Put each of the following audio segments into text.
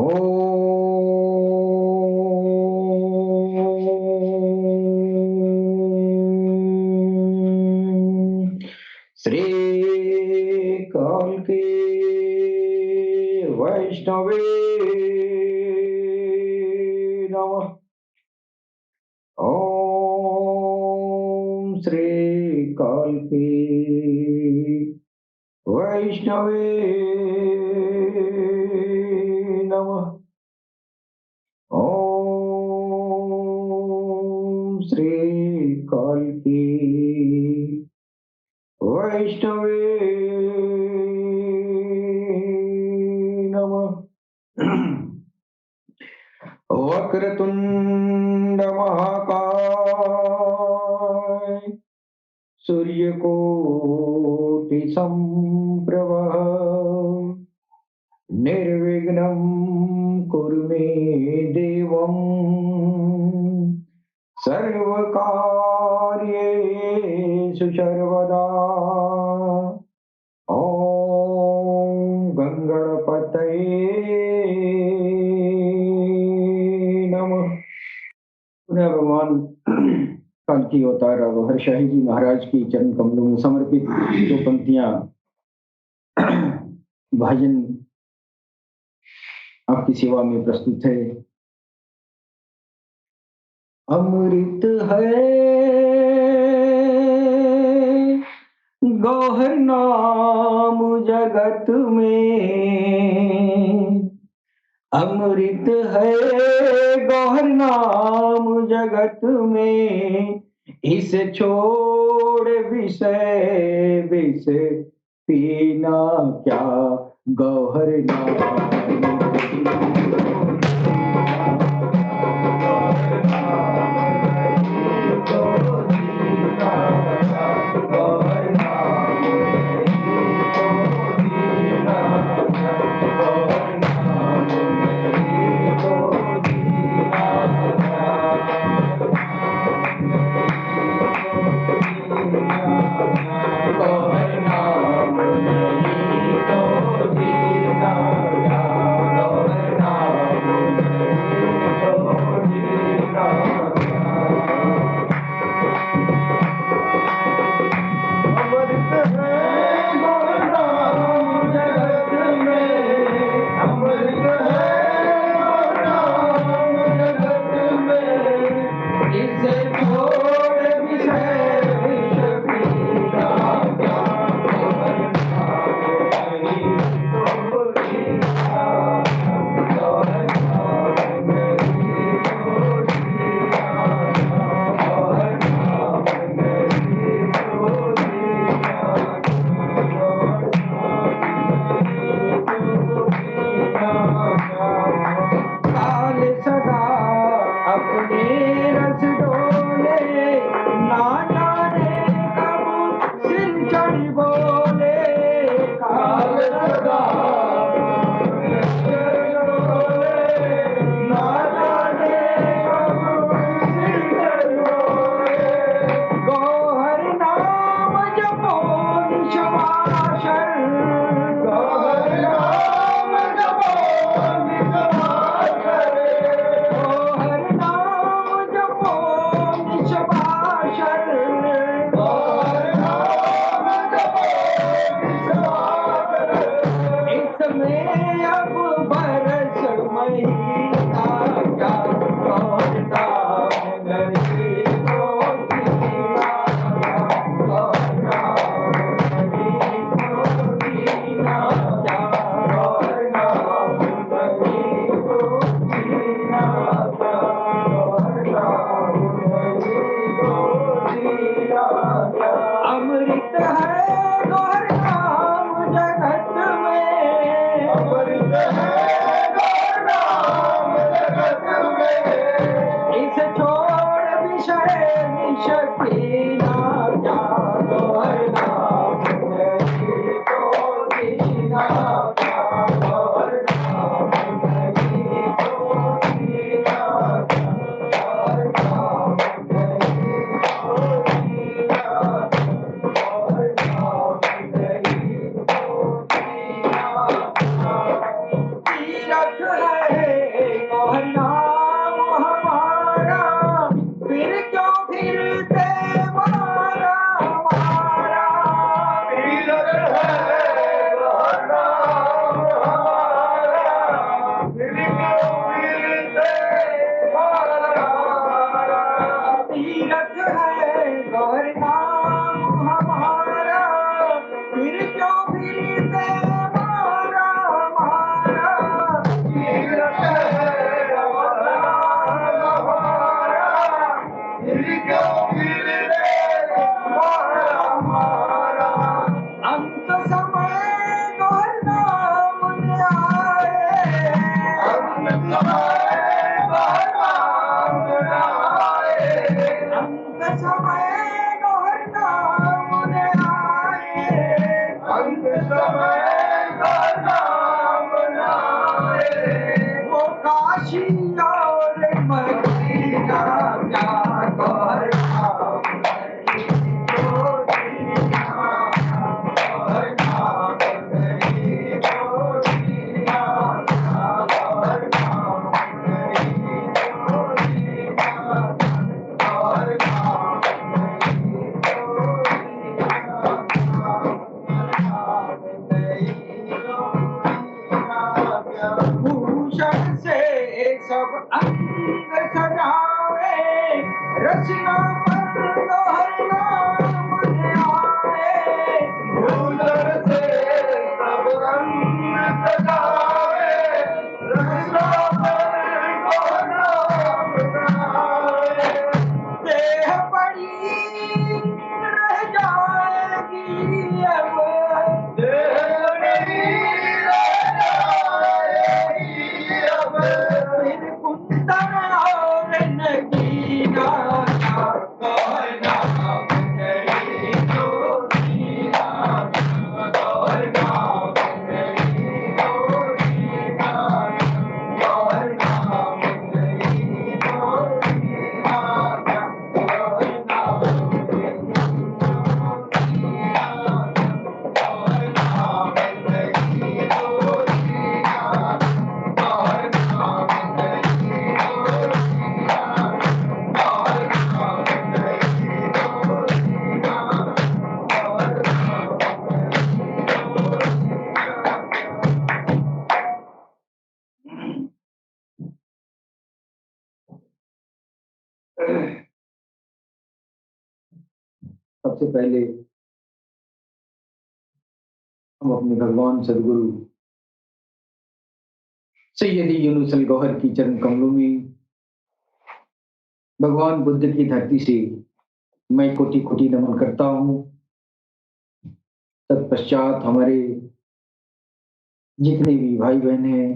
ओम श्री काल के वैष्णवे नमः। ओम श्री काल के वैष्णवे नमः। ओम श्री काल की वैष्णवे नमः। वक्रतुंड महाकाय सूर्यकोटि संप्रभः निर्विघ्नं कुरु मे देवं सर्वकार्येषु सर्वदा। ओम गंगणपतये नमः। पुनः भगवान कल्कि अवतार अब हर्षाही जी महाराज की चरण कमलों में समर्पित दो पंक्तियां भजन आपकी सेवा में प्रस्तुत है। अमृत है गौहर नाम जगत में, अमृत है गौहर नाम जगत में, इसे छोड़ विषय विष पीना क्या गौहर नाम। समय का नाम नाए, वो काशी और मदीना क्या कर भूषण से सब अंग सजाए, रचना पर दोहर नाम आए। भूषण से सब अंग सजाए, रचना पर दोहर नाम आए। देह पड़ी रह जाएगी अब, देह पड़ी रह जाएगी अब, फिर कुंदन और नगीना क्या कहना, नहीं तो जीना कहना, नहीं तो जीना कहना, नहीं तो सबसे पहले हम अपने भगवान सदगुरु सैयदी यूनुस अल गौहर की चरण कमलों में भगवान बुद्ध की धरती से मैं कोटि कोटि नमन करता हूँ। तत्पश्चात हमारे जितने भी भाई बहन हैं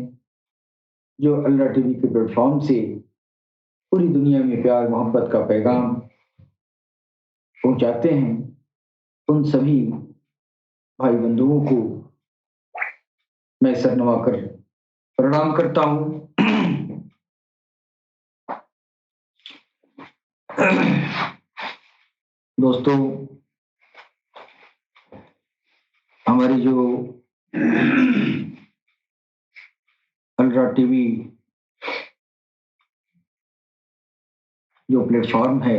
जो अल्लाह टीवी के प्लेटफॉर्म से पूरी दुनिया में प्यार मोहब्बत का पैगाम पहुंचाते हैं, उन सभी भाई बंधुओं को मैं सर नवा कर प्रणाम करता हूं। दोस्तों, हमारी जो अल्ट्रा टीवी जो प्लेटफॉर्म है,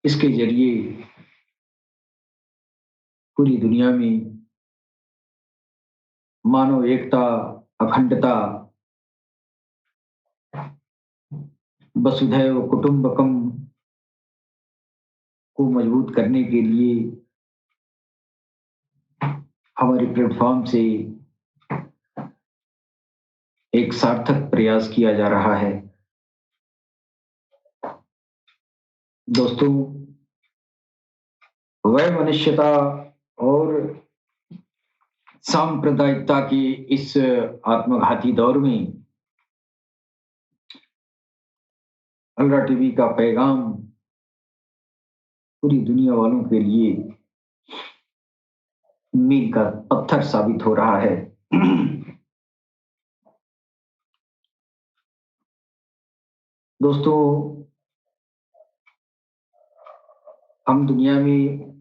इसके जरिए पूरी दुनिया में मानव एकता, अखंडता, वसुधैव कुटुंबकम को मजबूत करने के लिए हमारे प्लेटफॉर्म से एक सार्थक प्रयास किया जा रहा है। दोस्तों, वह मनुष्यता और सांप्रदायिकता के इस आत्मघाती दौर में अल्ट्रा टीवी का पैगाम पूरी दुनिया वालों के लिए मील का पत्थर साबित हो रहा है। दोस्तों, हम दुनिया में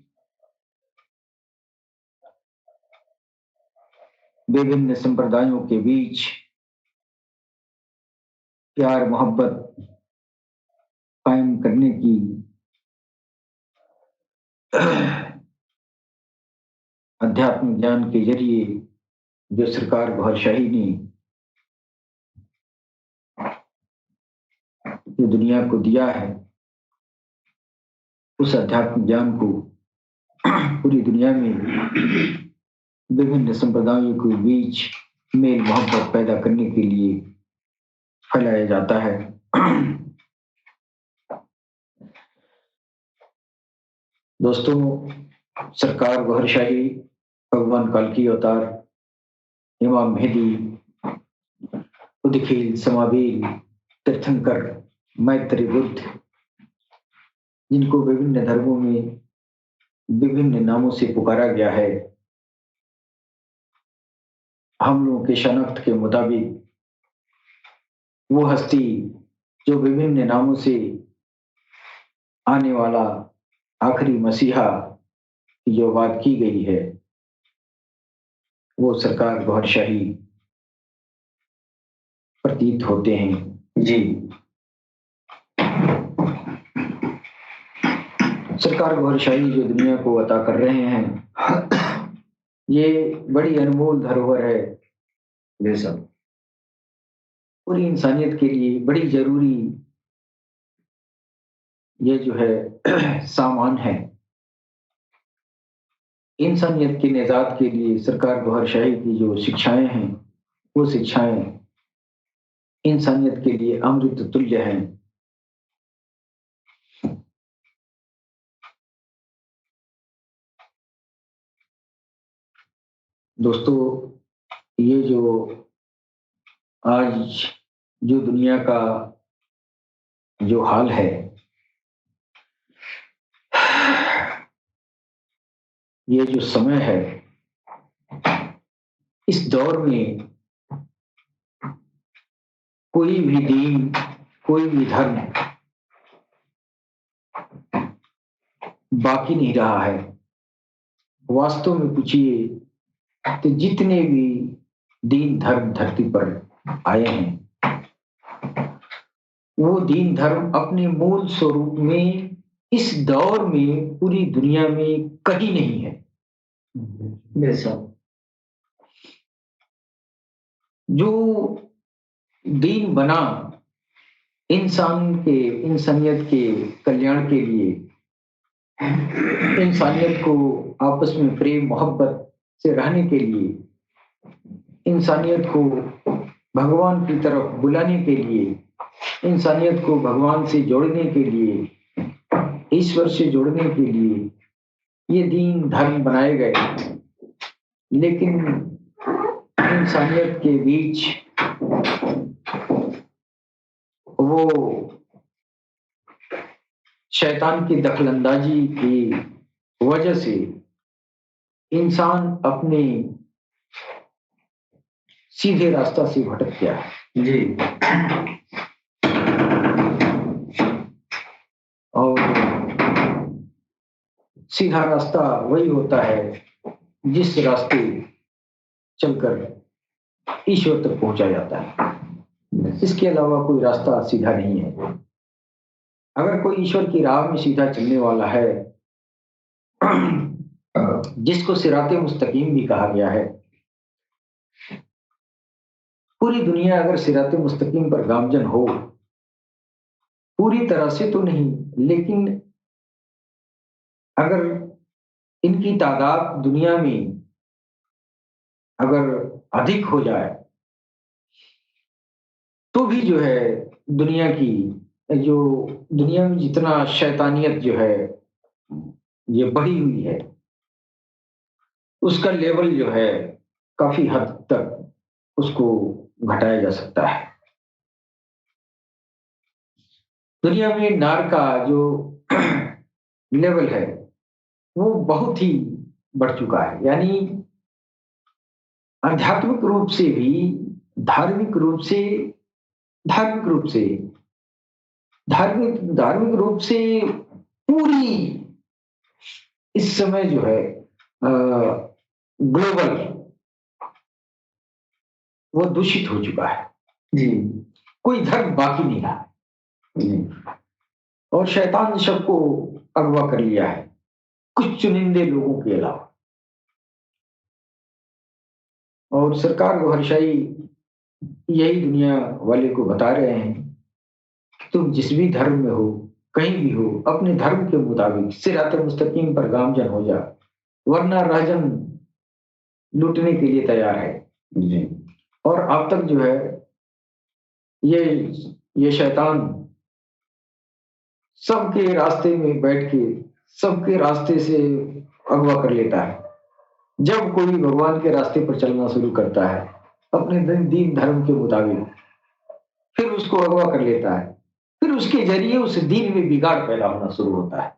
विभिन्न संप्रदायों के बीच प्यार मोहब्बत कायम करने की अध्यात्म ज्ञान के जरिए जो सरकार गौहरशाही ने जो दुनिया को दिया है, उस अध्यात्म ज्ञान को पूरी दुनिया में विभिन्न संप्रदायों के बीच मेल मोहब्बत पैदा करने के लिए फैलाया जाता है। दोस्तों, सरकार गौहरशाही, भगवान कल्कि अवतार, इमाम मेहदी, उदखिल, समावेल, तीर्थंकर, मैत्री बुद्ध, जिनको विभिन्न धर्मों में विभिन्न नामों से पुकारा गया है। हम लोगों के शनाख्त के मुताबिक वो हस्ती जो विभिन्न नामों से आने वाला आखिरी मसीहा की जो बात की गई है, वो सरकार गौहरशाही प्रतीत होते हैं। जी, सरकार गौहरशाही जो दुनिया को अता कर रहे हैं, ये बड़ी अनमोल धरोहर है। बेशक पूरी इंसानियत के लिए बड़ी जरूरी ये जो है सामान है। इंसानियत के निजात के लिए सरकार गौहरशाही की जो शिक्षाएं हैं, वो शिक्षाएं इंसानियत के लिए अमृत तुल्य हैं। दोस्तों, ये जो आज जो दुनिया का जो हाल है, ये जो समय है, इस दौर में कोई भी दीन, कोई भी धर्म बाकी नहीं रहा है। वास्तव में पूछिए तो जितने भी दीन धर्म धरती पर आए हैं, वो दीन धर्म अपने मूल स्वरूप में इस दौर में पूरी दुनिया में कहीं नहीं है। बेशक जो दीन बना इंसानियत के कल्याण के लिए, इंसानियत को आपस में प्रेम मोहब्बत से रहने के लिए, इंसानियत को भगवान की तरफ बुलाने के लिए, इंसानियत को भगवान से जोड़ने के लिए, ईश्वर से जोड़ने के लिए ये दीन धर्म बनाए गए। लेकिन इंसानियत के बीच वो शैतान की दखलंदाजी की वजह से इंसान अपने सीधे रास्ता से भटक गया है। जी, और सीधा रास्ता वही होता है जिस रास्ते चलकर ईश्वर तक पहुंचा जाता है। इसके अलावा कोई रास्ता सीधा नहीं है। अगर कोई ईश्वर की राह में सीधा चलने वाला है, जिसको सिराते मुस्तकीम भी कहा गया है, पूरी दुनिया अगर सिराते मुस्तकीम पर गामजन हो, पूरी तरह से तो नहीं, लेकिन अगर इनकी तादाद दुनिया में अगर अधिक हो जाए तो भी जो है दुनिया में जितना शैतानियत जो है ये बढ़ी हुई है, उसका लेवल जो है काफी हद तक उसको घटाया जा सकता है। दुनिया में नार का जो लेवल है वो बहुत ही बढ़ चुका है। यानी आध्यात्मिक रूप से भी, धार्मिक रूप से धार्मिक रूप से पूरी इस समय जो है ग्लोबल वो दूषित हो चुका है। जी, कोई धर्म बाकी नहीं रहा है। और शैतान ने सबको अगवा कर लिया है, कुछ चुनिंदे लोगों के अलावा। और सरकार गौहरशाही यही दुनिया वाले को बता रहे हैं, तुम जिस भी धर्म में हो, कहीं भी हो, अपने धर्म के मुताबिक सिरात मुस्तकीम पर गामजन हो जा, वरना राजन लूटने के लिए तैयार है। जी, और अब तक जो है ये शैतान सबके रास्ते में बैठ के सबके रास्ते से अगवा कर लेता है। जब कोई भगवान के रास्ते पर चलना शुरू करता है अपने दीन धर्म के मुताबिक, फिर उसको अगवा कर लेता है, फिर उसके जरिए उस दीन में बिगाड़ पैदा होना शुरू होता है।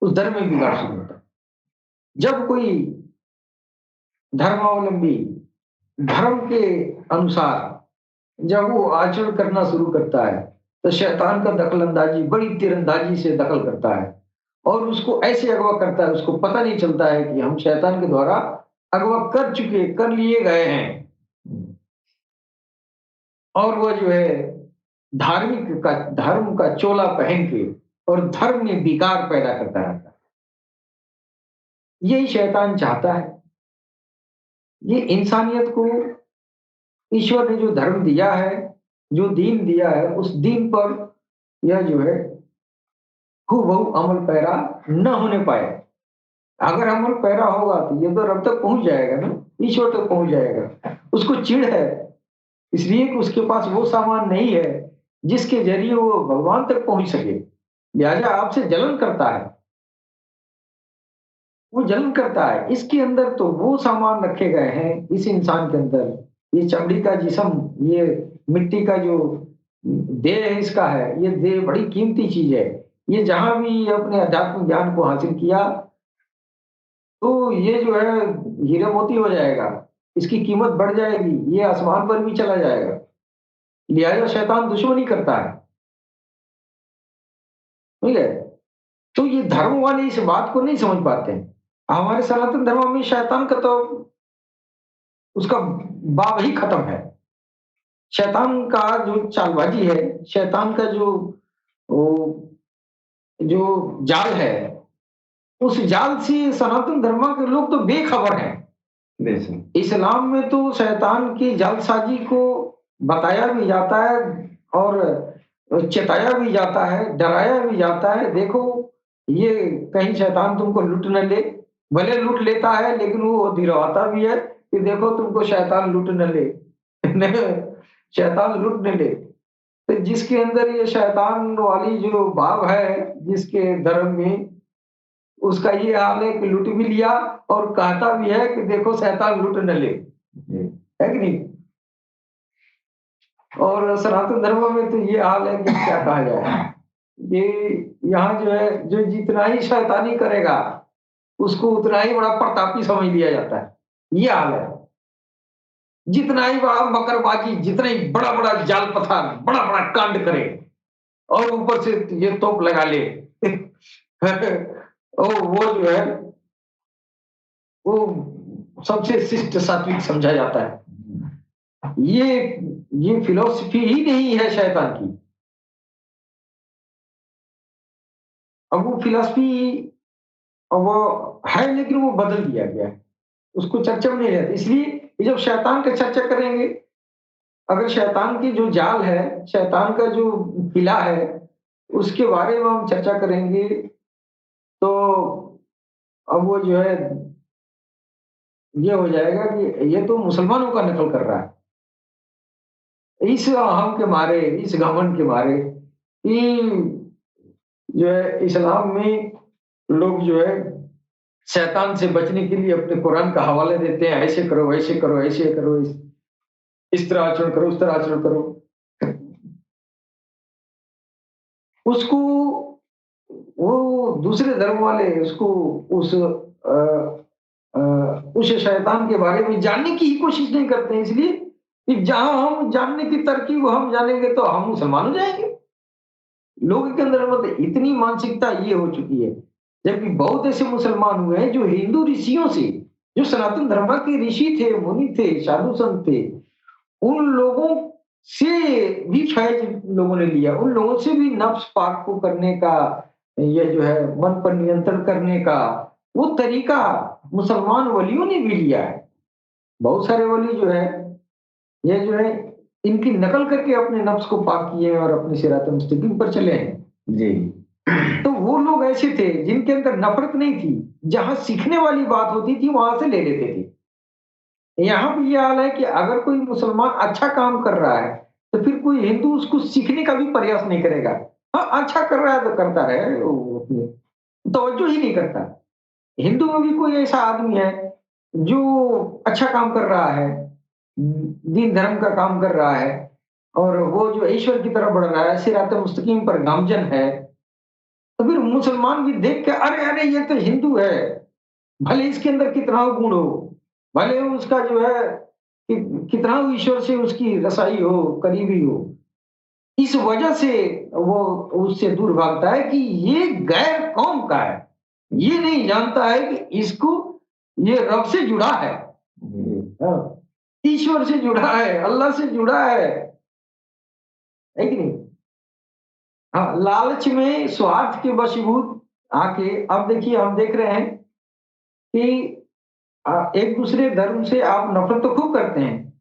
उस धर्म में बिगाड़ शुरू होता है। जब कोई धर्मावलंबी धर्म के अनुसार जब वो आचरण करना शुरू करता है तो शैतान का दखल अंदाजी बड़ी तीरंदाजी से दखल करता है और उसको ऐसे अगवा करता है, उसको पता नहीं चलता है कि हम शैतान के द्वारा अगवा कर लिए गए हैं। और वो जो है धर्म का चोला पहन के और धर्म में विकार पैदा करता रहता है। यही शैतान चाहता है। ये इंसानियत को ईश्वर ने जो धर्म दिया है, जो दीन दिया है, उस दीन पर यह जो है हूबहू अमल पैरा न होने पाए। अगर अमल पैरा होगा तो ये तो रब तक पहुंच जाएगा ना, ईश्वर तक पहुंच जाएगा। उसको चिढ़ है इसलिए कि उसके पास वो सामान नहीं है जिसके जरिए वो भगवान तक पहुंच सके, लिहाजा आपसे जलन करता है। वो जलन करता है। इसके अंदर तो वो सामान रखे गए हैं इस इंसान के अंदर, ये चमड़ी का जिस्म, ये मिट्टी का जो देह है इसका है, ये देह बड़ी कीमती चीज है। ये जहां भी अपने आध्यात्मिक ज्ञान को हासिल किया तो ये जो है हीरे मोती हो जाएगा, इसकी कीमत बढ़ जाएगी, ये आसमान पर भी चला जाएगा। लिहाजा शैतान दुश्मनी करता है, ठीक है। तो ये धर्म वाले इस बात को नहीं समझ पाते हैं। हमारे सनातन धर्म में शैतान का तो उसका बाब ही खत्म है। शैतान का जो चालबाजी है, शैतान का वो जो जाल है, उस जाल से सनातन धर्म के लोग तो बेखबर हैं। इस्लाम में तो शैतान की जालसाजी को बताया भी जाता है और चेताया भी जाता है, डराया भी जाता है। देखो ये कहीं शैतान तुमको लूट न ले, भले लूट लेता है लेकिन वो दिलवाता भी है कि देखो तुमको शैतान लूट न ले शैतान लूट न ले। तो जिसके अंदर ये शैतान वाली जो भाव है, जिसके धर्म में, उसका ये हाल है कि लूट भी लिया और कहता भी है कि देखो शैतान लूट न ले, है कि नहीं। और सनातन धर्म में तो ये हाल है कि क्या कहा जाए, ये यहाँ जो है जो जितना ही शैतानी करेगा उसको उतना ही बड़ा प्रतापी समझ लिया जाता है। ये हाल है। जितना ही बड़ा मकरबाजी, जितना ही बड़ा बड़ा जाल पथार, बड़ा बड़ा कांड करे और ऊपर से ये तोप लगा ले और वो जो है वो सबसे शिष्ट सात्विक समझा जाता है। ये फिलॉसफी ही नहीं है शैतान की। अब वो फिलॉसफी वो है लेकिन वो बदल दिया गया है, उसको चर्चा में नहीं रहता। इसलिए ये जब शैतान का चर्चा करेंगे, अगर शैतान की जो जाल है, शैतान का जो किला है, उसके बारे में हम चर्चा करेंगे तो अब वो जो है ये हो जाएगा कि ये तो मुसलमानों का नकल कर रहा है, इस अहम के मारे, इस घमंड के मारे कि जो है इस्लाम में लोग जो है शैतान से बचने के लिए अपने कुरान का हवाले देते हैं, ऐसे करो, ऐसे करो, ऐसे करो, इस तरह आचरण करो, उस तरह आचरण करो। उसको वो दूसरे धर्म वाले उसको उस शैतान के बारे में जानने की ही कोशिश नहीं करते हैं, इसलिए कि जहां हम जानने की तरकीब हम जानेंगे तो हम मुसलमान हो जाएंगे। लोगों के अंदर मतलब इतनी मानसिकता ये हो चुकी है, जबकि बहुत ऐसे मुसलमान हुए हैं जो हिंदू ऋषियों से, जो सनातन धर्म के ऋषि थे, मुनि थे, साधु संत थे, उन लोगों से भी फैज लोगों ने लिया, उन लोगों से भी नफ्स पाक को करने का, ये जो है मन पर नियंत्रण करने का वो तरीका मुसलमान वलियों ने भी लिया है। बहुत सारे वली जो है ये जो है इनकी नकल करके अपने नफ्स को पाक किए और अपने सिरात मुस्तकीम पर चले हैं जी। तो वो लोग ऐसे थे जिनके अंदर नफरत नहीं थी, जहां सीखने वाली बात होती थी वहां से ले लेते थे। यहाँ भी यह हाल है कि अगर कोई मुसलमान अच्छा काम कर रहा है तो फिर कोई हिंदू उसको सीखने का भी प्रयास नहीं करेगा। हाँ, अच्छा कर रहा है तो करता रहे, तवज्जो ही नहीं करता। हिंदू में भी कोई ऐसा आदमी है जो अच्छा काम कर रहा है, दीन धर्म का काम कर रहा है और वो जो ईश्वर की तरफ बढ़ रहा है, सिरात मुस्तकीम पर गामजन है, तो फिर मुसलमान भी देख के अरे अरे ये तो हिंदू है, भले इसके अंदर कितना गुण हो, भले उसका जो है कितना ईश्वर से उसकी रसाई हो, करीबी हो, इस वजह से वो उससे दूर भागता है कि ये गैर कौम का है, ये नहीं जानता है कि इसको ये रब से जुड़ा है, हाँ, ईश्वर से जुड़ा है, अल्लाह से जुड़ा है कि नहीं? हाँ, लालच में स्वार्थ के वशीभूत आके अब देखिए हम देख रहे हैं कि एक दूसरे धर्म से आप नफरत तो खूब करते हैं,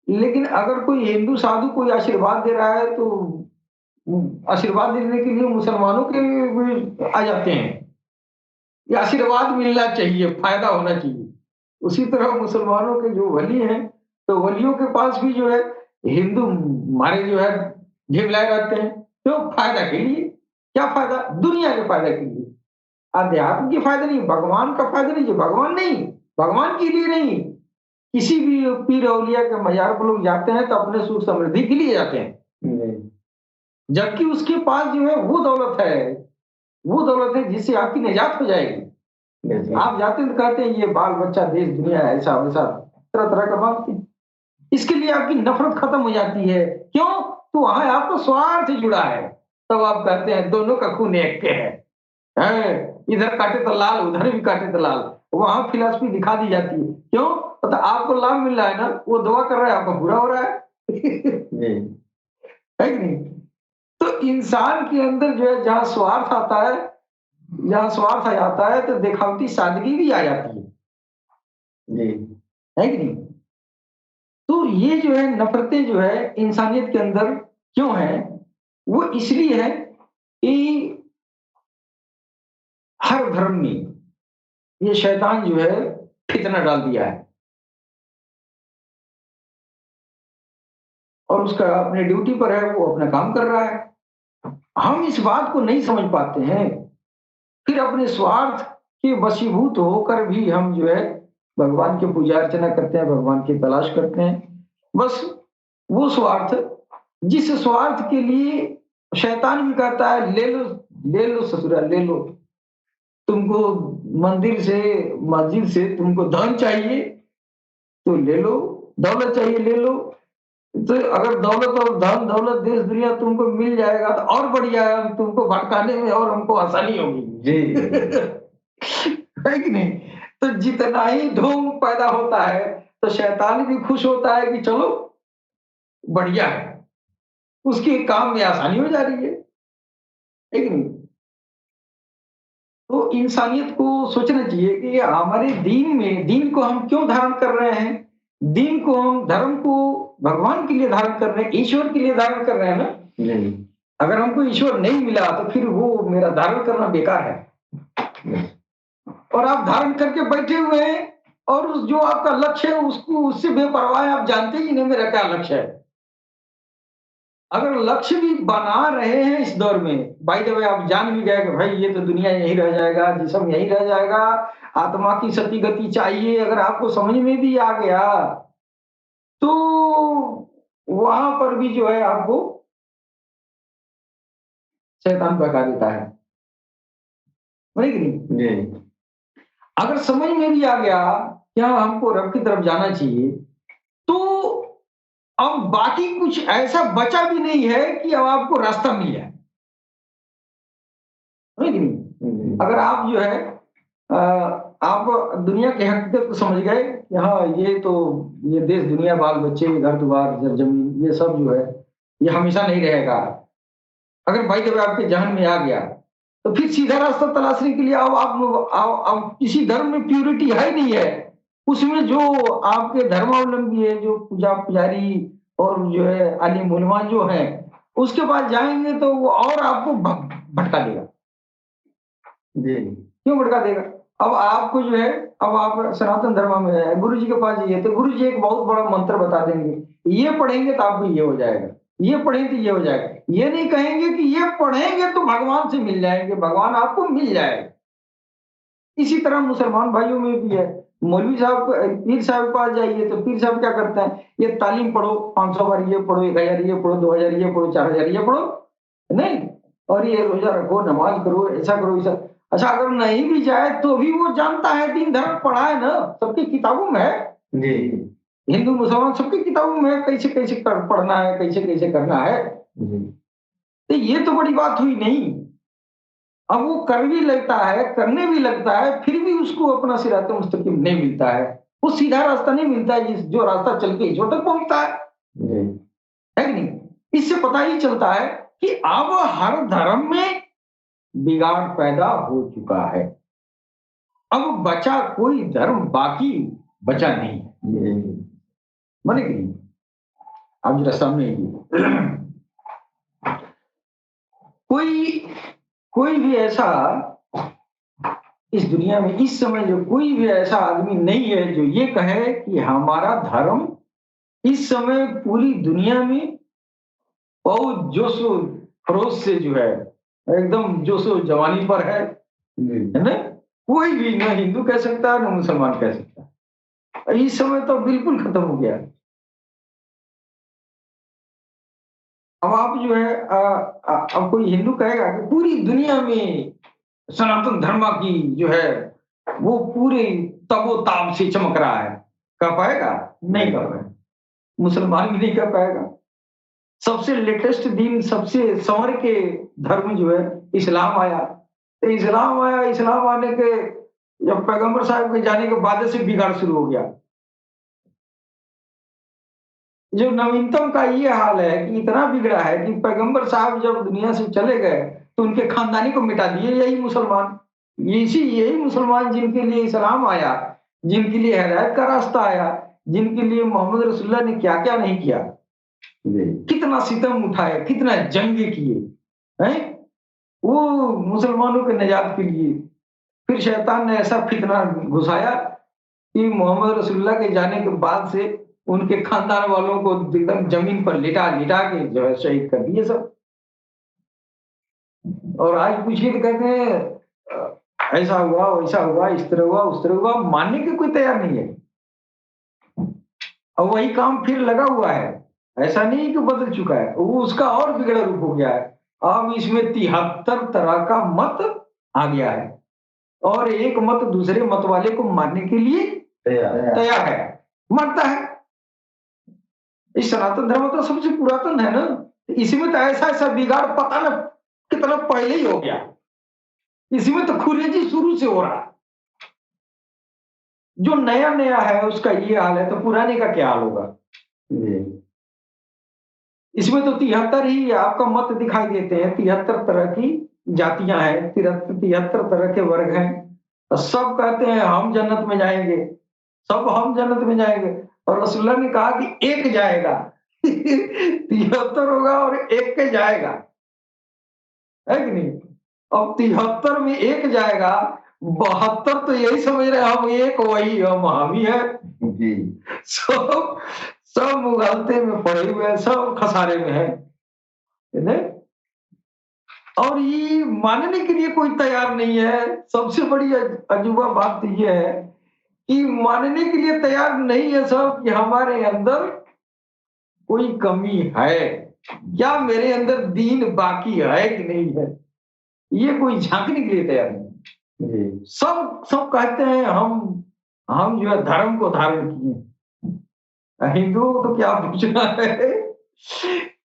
लेकिन अगर कोई हिंदू साधु कोई आशीर्वाद दे रहा है तो आशीर्वाद देने के लिए मुसलमानों के भी आ जाते हैं। ये आशीर्वाद मिलना चाहिए, फायदा होना चाहिए। उसी तरह मुसलमानों के जो वली हैं, तो वलियों के पास भी जो है हिंदू हमारे जो है ढिमलाए रहते हैं। क्यों? फायदा के लिए। क्या फायदा? दुनिया के फायदा के लिए। अध्यात्म के फायदा नहीं, भगवान का फायदा नहीं, भगवान नहीं, भगवान के लिए नहीं। किसी भी पीर औलिया के मजार पर लोग जाते हैं तो अपने सुख समृद्धि के लिए जाते हैं, जबकि उसके पास जो है वो दौलत है, वो दौलत है जिससे आपकी निजात हो जाएगी। आप जाते हैं तो कहते हैं ये बाल बच्चा देश दुनिया ऐसा वैसा तरह तरह का बात, इसके लिए आपकी नफरत खत्म हो जाती है। क्यों? तो वहां आपका स्वार्थ जुड़ा है। तब आप कहते हैं दोनों का खून एक के है, इधर काटे तो लाल, उधर भी काटे तो लाल। वहां फिलॉसफी दिखा दी जाती है। क्यों? तो आपको लाभ मिल रहा है ना, वो दुआ कर रहा है, आपको बुरा हो रहा है। है कि नहीं? तो इंसान के अंदर जो है जहां स्वार्थ आता है, जहां स्वार्थ आ जाता है तो दिखावटी सादगी भी आ जाती है कि नहीं? तो ये जो है नफरतें जो है इंसानियत के अंदर क्यों है? वो इसलिए है कि हर धर्म में ये शैतान जो है फितना डाल दिया है और उसका अपने ड्यूटी पर है, वो अपना काम कर रहा है। हम इस बात को नहीं समझ पाते हैं, फिर अपने स्वार्थ के वशीभूत होकर भी हम जो है भगवान की पूजा अर्चना करते हैं, भगवान की तलाश करते हैं। बस वो स्वार्थ, जिस स्वार्थ के लिए शैतान भी कहता है ले लो ससुरा ले लो, तुमको मंदिर से मस्जिद से तुमको धन चाहिए तो ले लो, दौलत चाहिए ले लो। तो अगर दौलत और धन दौलत देश दुनिया तुमको मिल जाएगा तो और बढ़िया है, तुमको भटकाने में और हमको आसानी होगी जी। है कि नहीं? तो जितना ही ढोंग पैदा होता है तो शैतान भी खुश होता है कि चलो बढ़िया है, उसके काम में आसानी हो जा रही है कि नहीं? तो इंसानियत को सोचना चाहिए कि हमारे दीन में, दीन को हम क्यों धारण कर रहे हैं? दीन को हम, धर्म को भगवान के लिए धारण कर रहे हैं, ईश्वर के लिए धारण कर रहे हैं ना। अगर हमको ईश्वर नहीं मिला तो फिर वो मेरा धारण करना बेकार है। और आप धारण करके बैठे हुए हैं और उस जो आपका लक्ष्य है उसको, उससे बेपरवाह है, आप जानते ही नहीं मेरा क्या लक्ष्य है। अगर लक्ष्य भी बना रहे हैं इस दौर में, बाय द वे आप जान भी गए कि भाई ये तो दुनिया यहीं रह जाएगा, जिस्म यहीं रह जाएगा, आत्मा की सती गति चाहिए, अगर आपको समझ में भी आ गया तो वहां पर भी जो है आपको शैतान भगा देता है कि नहीं? अगर समझ में भी आ गया क्या हमको रब की तरफ जाना चाहिए, तो अब बाकी कुछ ऐसा बचा भी नहीं है कि अब आपको रास्ता मिल जाए, है कि नहीं? अगर आप जो है आप दुनिया की हकीकत को समझ गए कि हाँ ये देश दुनिया बाल बच्चे घर द्वार जमीन ये सब जो है ये हमेशा नहीं रहेगा, अगर भाई जब आपके जहन में आ गया तो फिर सीधा रास्ता तलाशने के लिए आप किसी धर्म में प्यूरिटी है ही नहीं है। उसमें जो आपके धर्मावलंबी है, जो पूजा पुजारी और जो है अली मुलमान जो है, उसके पास जाएंगे तो वो और आपको भटका देगा जी। क्यों भटका देगा? अब आपको जो है, अब आप सनातन धर्म में है, गुरु जी के पास जाइए तो गुरु जी एक बहुत बड़ा मंत्र बता देंगे, ये पढ़ेंगे तो आपको ये हो जाएगा, ये पढ़ेंगे तो ये हो जाएगा। ये नहीं कहेंगे कि ये पढ़ेंगे तो भगवान से मिल जाएंगे, भगवान आपको मिल जाएगा। इसी तरह मुसलमान भाइयों में भी है, मौलवी साहब पीर साहब के पास जाइए तो पीर साहब क्या करते हैं, ये तालीम पढ़ो, 500 बार ये पढ़ो, 1000 ये पढ़ो, 2000 ये पढ़ो, 4000 ये पढ़ो, नहीं और ये रोजा रखो, नमाज करो, ऐसा करो, ऐसा। अच्छा, अगर नहीं भी जाए तो भी वो जानता है, दीन धर्म पढ़ा है ना, सबकी किताबों में है। जी हिंदू मुसलमान सबकी किताबों में है, कैसे कैसे पढ़ना है, कैसे कैसे करना है। जी तो ये तो बड़ी बात हुई नहीं। अब वो कर भी लगता है, करने भी लगता है, फिर भी उसको अपना सिरात मुस्तकीम नहीं मिलता है। वो सीधा रास्ता नहीं मिलता है, जो रास्ता चल के ईश्वर तक पहुंचता है। जी है कि नहीं? इससे पता ही चलता है कि अब हर धर्म में बिगाड़ पैदा हो चुका है। अब बचा कोई धर्म बाकी बचा नहीं है। बने कि नहीं? आप जरा सामने आइए। कोई कोई भी ऐसा इस दुनिया में इस समय जो कोई भी ऐसा आदमी नहीं है जो ये कहे कि हमारा धर्म इस समय पूरी दुनिया में बहुत जोशो खरोश से जो है, एकदम जोशो जवानी पर है ना? कोई भी ना हिंदू कह सकता है ना मुसलमान कह सकता है। इस समय तो बिल्कुल खत्म हो गया। अब आप जो है अब कोई हिंदू कहेगा कि पूरी दुनिया में सनातन धर्म की जो है वो पूरे तबोताब से चमक रहा है, कर पाएगा? नहीं कर पाएगा। मुसलमान भी नहीं कर पाएगा। सबसे लेटेस्ट दिन, सबसे संवर के धर्म जो है इस्लाम आया। तो इस्लाम आया, इस्लाम आने के जब पैगंबर साहब के जाने के बाद से बिगाड़ शुरू हो गया। जो नवीनतम का ये हाल है कि इतना बिगड़ा है कि पैगंबर साहब जब दुनिया से चले गए तो उनके खानदानी को मिटा दिए यही मुसलमान। यही मुसलमान जिनके लिए इस्लाम आया, जिनके लिए हिदायत का रास्ता आया, जिनके लिए मोहम्मद रसूलुल्लाह ने क्या क्या नहीं किया, कितना सितम उठाया, कितना जंगे किए हैं वो मुसलमानों के निजात के लिए। फिर शैतान ने ऐसा फितना घुसाया कि मोहम्मद रसूलुल्लाह के जाने के बाद से उनके खानदान वालों को एकदम जमीन पर लिटा लिटा के जो है शहीद कर दिए सब। और आज पूछिए तो कहते हैं ऐसा हुआ, वैसा हुआ, इस तरह हुआ, उस तरह हुआ, मानने के कोई तैयार नहीं है। और वही काम फिर लगा हुआ है। ऐसा नहीं कि बदल चुका है, वो उसका और बिगड़ा रूप हो गया है। अब इसमें 73 तरह का मत आ गया है और एक मत दूसरे मत वाले को मारने के लिए तैयार है, मारता है। इस सनातन धर्म तो सबसे पुरातन है ना, इसी में तो ऐसा ऐसा बिगाड़ पता ना कितना पहले ही हो गया। इसी में तो खुरेजी शुरू से हो रहा है। जो नया नया है उसका ये हाल है तो पुराने का क्या हाल होगा? इसमें तो 73 ही आपका मत दिखाई देते हैं, 73 तरह की जातियां हैं, 73 तरह के वर्ग हैं। और सब कहते हैं हम जन्नत में जाएंगे, सब हम जन्नत में जाएंगे। और रसूलुल्लाह ने कहा कि एक जाएगा। 73 होगा और एक के जाएगा, है कि नहीं? अब 73 में एक जाएगा, 72 तो यही समझ रहे हम एक, वही हम ही है जी। सब सब मुगालते में पड़े हुए हैं, सब खसारे में है ना? और ये मानने के लिए कोई तैयार नहीं है। सबसे बड़ी अजूबा बात तो ये है कि मानने के लिए तैयार नहीं है सब कि हमारे अंदर कोई कमी है या मेरे अंदर दीन बाकी है कि नहीं है, ये कोई झांकने के लिए तैयार नहीं। सब सब कहते हैं हम जो है धर्म को धारण किए। हिंदुओं को तो क्या पूछना है,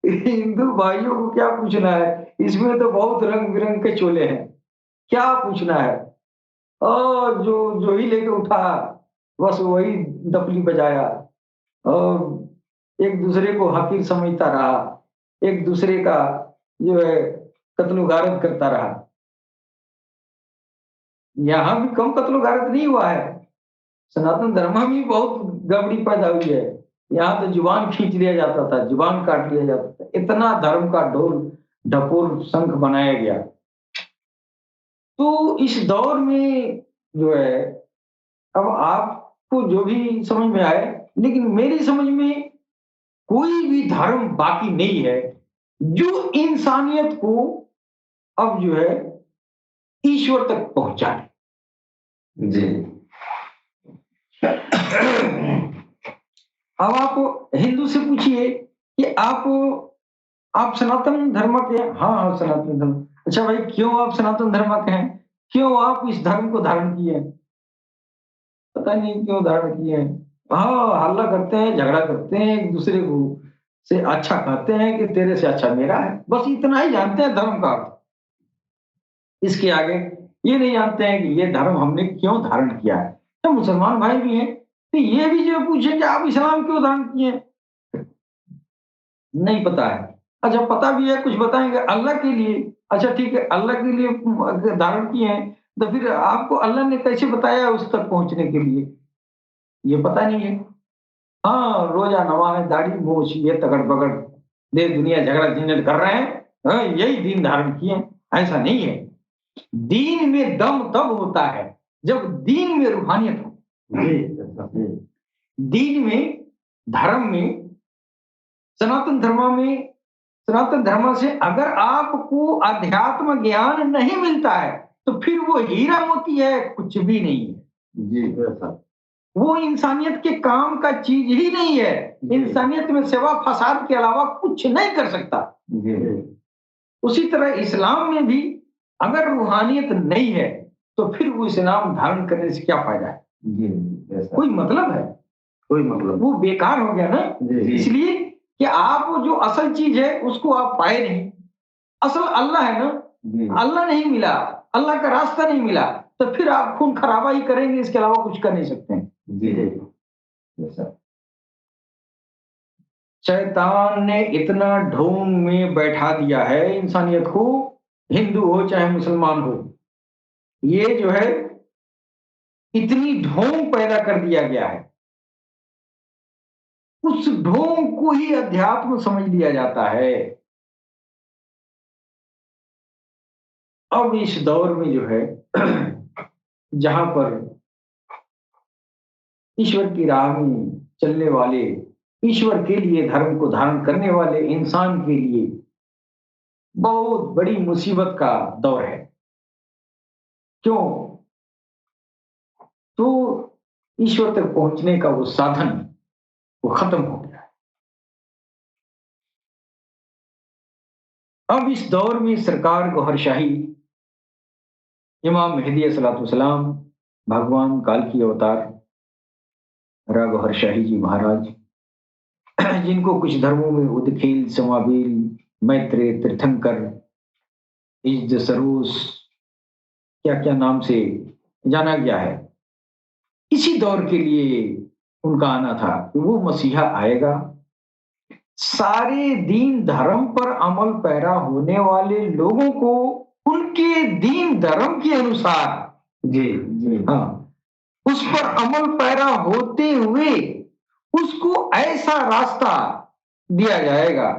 हिंदू भाइयों को क्या पूछना है, इसमें तो बहुत रंग बिरंग के चोले हैं, क्या पूछना है। और जो जो ही लेके उठा बस वही दफली बजाया और एक दूसरे को हकीर समझता रहा, एक दूसरे का जो है कत्लो गारत करता रहा। यहाँ भी कम कत्लो गारत नहीं हुआ है, सनातन धर्म में भी बहुत गड़बड़ी पैदा हुई है। यहाँ तो जुबान खींच लिया जाता था, जुबान काट लिया जाता था, इतना धर्म का ढोल ढपोल शंख बनाया गया। तो इस दौर में जो है अब आपको जो भी समझ में आए, लेकिन मेरी समझ में कोई भी धर्म बाकी नहीं है जो इंसानियत को अब जो है ईश्वर तक पहुंचाए। जी। अब आप हिंदू से पूछिए कि आप आप सनातन धर्म के हैं? हाँ, हाँ, सनातन धर्म। अच्छा भाई, क्यों आप सनातन धर्म के हैं? क्यों आप इस धर्म को धारण किए हैं? पता नहीं क्यों धारण किए हैं। हाँ, हल्ला करते हैं, झगड़ा करते हैं, एक दूसरे को से अच्छा कहते हैं कि तेरे से अच्छा मेरा है। बस इतना ही जानते हैं धर्म का अर्थ। इसके आगे ये नहीं जानते हैं कि ये धर्म हमने क्यों धारण किया है। तो मुसलमान भाई भी हैं, तो ये भी जो पूछे कि आप इस्लाम क्यों धारण किए हैं? नहीं पता है। अच्छा, पता भी है, कुछ बताएँगे अल्लाह के लिए। अच्छा ठीक है, अल्लाह के लिए अगर धारण किए हैं, तो फिर आपको अल्लाह ने कैसे बताया उस तक पहुँचने के लिए? ये पता नहीं है। हाँ, रोज़ा, नमाज़, दाढ़ी, मूंछ, ये तगड़-बगड़, देश दुनिया झगड़ा झंझट कर रहे हैं। हाँ, यही दीन धारण किए हैं, ऐसा नहीं है। दीन में दम तब होता है, जब दीन में रूहानियत हो। जी, ऐसा है। दीन में, धर्म में, सनातन धर्म में, सनातन धर्म से अगर आपको अध्यात्म ज्ञान नहीं मिलता है, तो फिर वो हीरा मोती है, कुछ भी नहीं है। जी, ऐसा। वो इंसानियत के काम का चीज ही नहीं है। जी। इंसानियत में सेवा फसाद के अलावा कुछ नहीं कर सकता। जी, उसी तरह इस्लाम में भी अगर रूहानियत नहीं है, तो फिर वो इस्लाम धारण करने से क्या फायदा है? जी, ऐसा। कोई मतलब है? कोई मतलब। वो बेकार हो गया ना। जी। इसलिए कि आप जो असल चीज है उसको आप पाए नहीं। असल अल्लाह है ना। जी। अल्लाह नहीं मिला, अल्लाह का रास्ता नहीं मिला, तो फिर आप खून खराबा ही करेंगे, इसके अलावा कुछ कर नहीं सकते हैं। जी, ऐसा। शैतान ने इतना ढोंग में बैठा दिया है इंसानियत को, हिंदू हो चाहे मुसलमान हो, ये जो है इतनी ढोंग पैदा कर दिया गया है, उस ढोंग को ही अध्यात्म समझ लिया जाता है। अब इस दौर में जो है जहां पर ईश्वर की राह में चलने वाले, ईश्वर के लिए धर्म को धारण करने वाले इंसान के लिए बहुत बड़ी मुसीबत का दौर है। क्यों? तो ईश्वर तक पहुंचने का वो साधन वो खत्म हो गया है। अब इस दौर में सरकार गौहरशाही इमाम मेहदी सलाम, भगवान काल की अवतार रा गौहरशाही जी महाराज, जिनको कुछ धर्मों में उदखील, समावेल, मैत्रेय, तीर्थंकर, इज्ज सरूस, क्या क्या नाम से जाना गया है। इसी दौर के लिए उनका आना था कि वो मसीहा आएगा, सारे दीन धर्म पर अमल पैरा होने वाले लोगों को उनके दीन धर्म के अनुसार, जी, जी। हाँ, उस पर अमल पैरा होते हुए उसको ऐसा रास्ता दिया जाएगा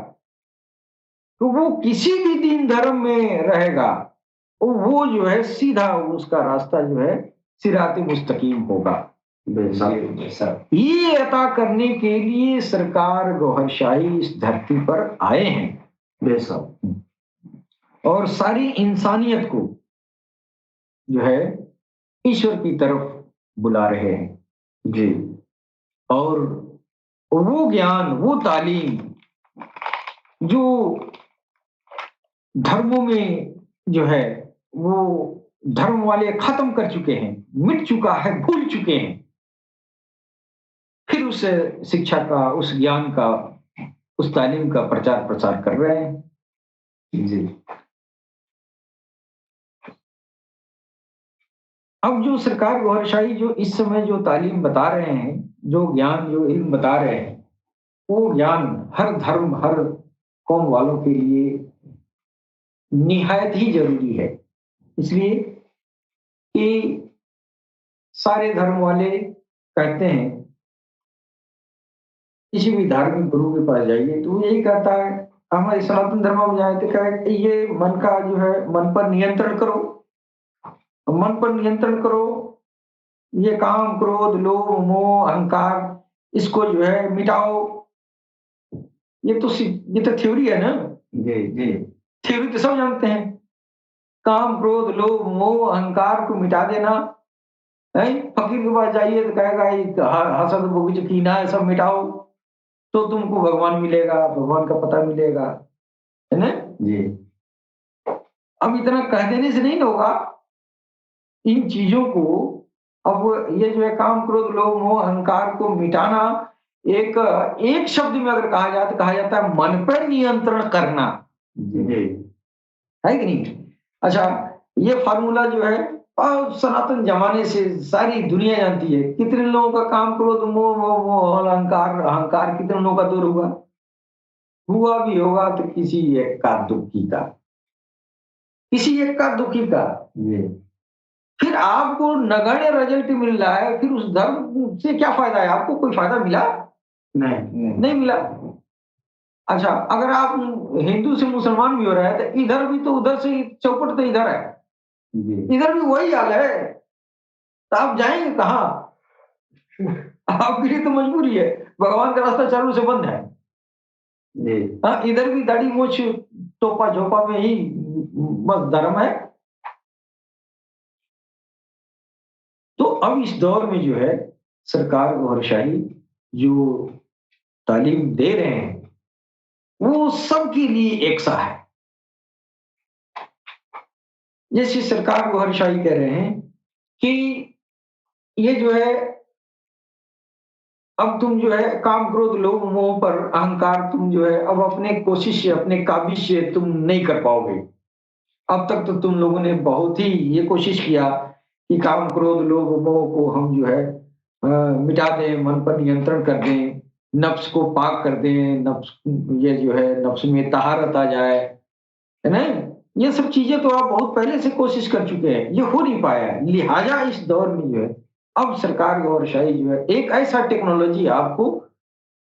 तो वो किसी भी दीन धर्म में रहेगा, तो वो जो है सीधा उसका रास्ता जो है सिराते मुस्तकीम होगा। ये अता करने के लिए सरकार गौहरशाही इस धरती पर आए हैं बेशक, और सारी इंसानियत को जो है ईश्वर की तरफ बुला रहे हैं जी। और वो ज्ञान, वो तालीम जो धर्मों में जो है वो धर्म वाले खत्म कर चुके हैं, मिट चुका है, भूल चुके हैं, फिर उस शिक्षा का, उस ज्ञान का, उस तालीम का प्रचार प्रसार कर रहे हैं जी। अब जो सरकार गौहरशाही जो इस समय जो तालीम बता रहे हैं, जो ज्ञान, जो इल्म बता रहे हैं, वो ज्ञान हर धर्म, हर कौम वालों के लिए निहायत ही जरूरी है। इसलिए कि सारे धर्म वाले कहते हैं, किसी भी धार्मिक गुरु के पास जाइए तो वो यही कहता है, हमारे सनातन धर्म में जाए तो कहे ये मन का जो है, मन पर नियंत्रण करो, मन पर नियंत्रण करो, ये काम, क्रोध, लोभ, मोह, अहंकार, इसको जो है मिटाओ। ये तो थ्योरी है ना। जी, जी। थ्योरी तो सब जानते हैं, काम, क्रोध, लोभ, मोह, अहंकार को मिटा देना है। फकीर के पास जाइए तो कहेगा ये हसद, बुग़्ज़, कीना है सब मिटाओ, तो तुमको भगवान मिलेगा, भगवान का पता मिलेगा। है ना? जी अब इतना कह देने से नहीं होगा। इन चीजों को अब ये जो है काम, क्रोध, लोभ, मोह, अहंकार को मिटाना, एक एक शब्द में अगर कहा जाए तो कहा जाता है मन पर नियंत्रण करना, जी है कि नहीं? अच्छा, ये फार्मूला जो है और सनातन जमाने से सारी दुनिया जानती है। कितने लोगों का काम, क्रोध, मोह, मोह, मोह और अहंकार, अहंकार कितने लोगों का दूर हुआ? हुआ भी होगा तो किसी एक का दुखी का, किसी एक का दुखी का। जी फिर आपको नगण्य रिजल्ट मिल रहा है, फिर उस धर्म से क्या फायदा है? आपको कोई फायदा मिला? नहीं नहीं मिला। अच्छा, अगर आप हिंदू से मुसलमान भी हो रहे हैं तो इधर भी तो उधर से चौपट तो इधर है, जी इधर भी वही हाल है, तो आप जाएंगे कहाँ? आपके लिए तो मजबूरी है, भगवान का रास्ता चारों से बंद है। जी हाँ, इधर भी दाढ़ी मूछ टोपा झोपा में ही बस धर्म है। तो अब इस दौर में जो है सरकार और शाही जो तालीम दे रहे हैं वो सबके लिए एक सा है। जैसे सरकार गुहारशाही कह रहे हैं कि ये जो है अब तुम जो है काम, क्रोध, लोभ, मोह पर अहंकार तुम जो है अब अपने कोशिश से, अपने काबिज से तुम नहीं कर पाओगे। अब तक तो तुम लोगों ने बहुत ही ये कोशिश किया कि काम, क्रोध, लोभ, मोह को हम जो है मिटा दें, मन पर नियंत्रण कर दें, नफ्स को पाक कर दें, नफ्स, ये जो है नफ्स में तहारत आ जाए, है ना? ये सब चीजें तो आप बहुत पहले से कोशिश कर चुके हैं, ये हो नहीं पाया है। लिहाजा इस दौर में जो है अब सरकार गौरशाही जो है एक ऐसा टेक्नोलॉजी आपको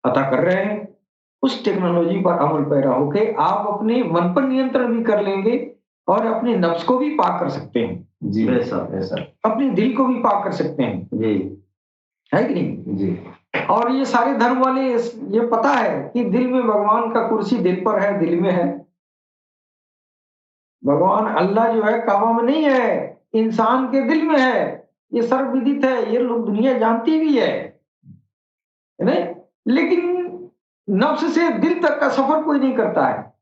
अता कर रहे हैं। उस टेक्नोलॉजी पर अमल पैरा होके आप अपने मन पर नियंत्रण भी कर लेंगे और अपने नफ्स को भी पाक कर सकते हैं। जी ऐसा ऐसा अपने दिल को भी पाक कर सकते हैं, जी है कि नहीं? जी और ये सारे धर्म वाले ये पता है कि दिल में भगवान का कुर्सी दिल पर है, दिल में है। भगवान अल्लाह जो है काबा में नहीं है, इंसान के दिल में है। ये सर्वविदित है, ये लोग दुनिया जानती भी है ना? लेकिन नफ्स से दिल तक का सफर कोई नहीं करता है,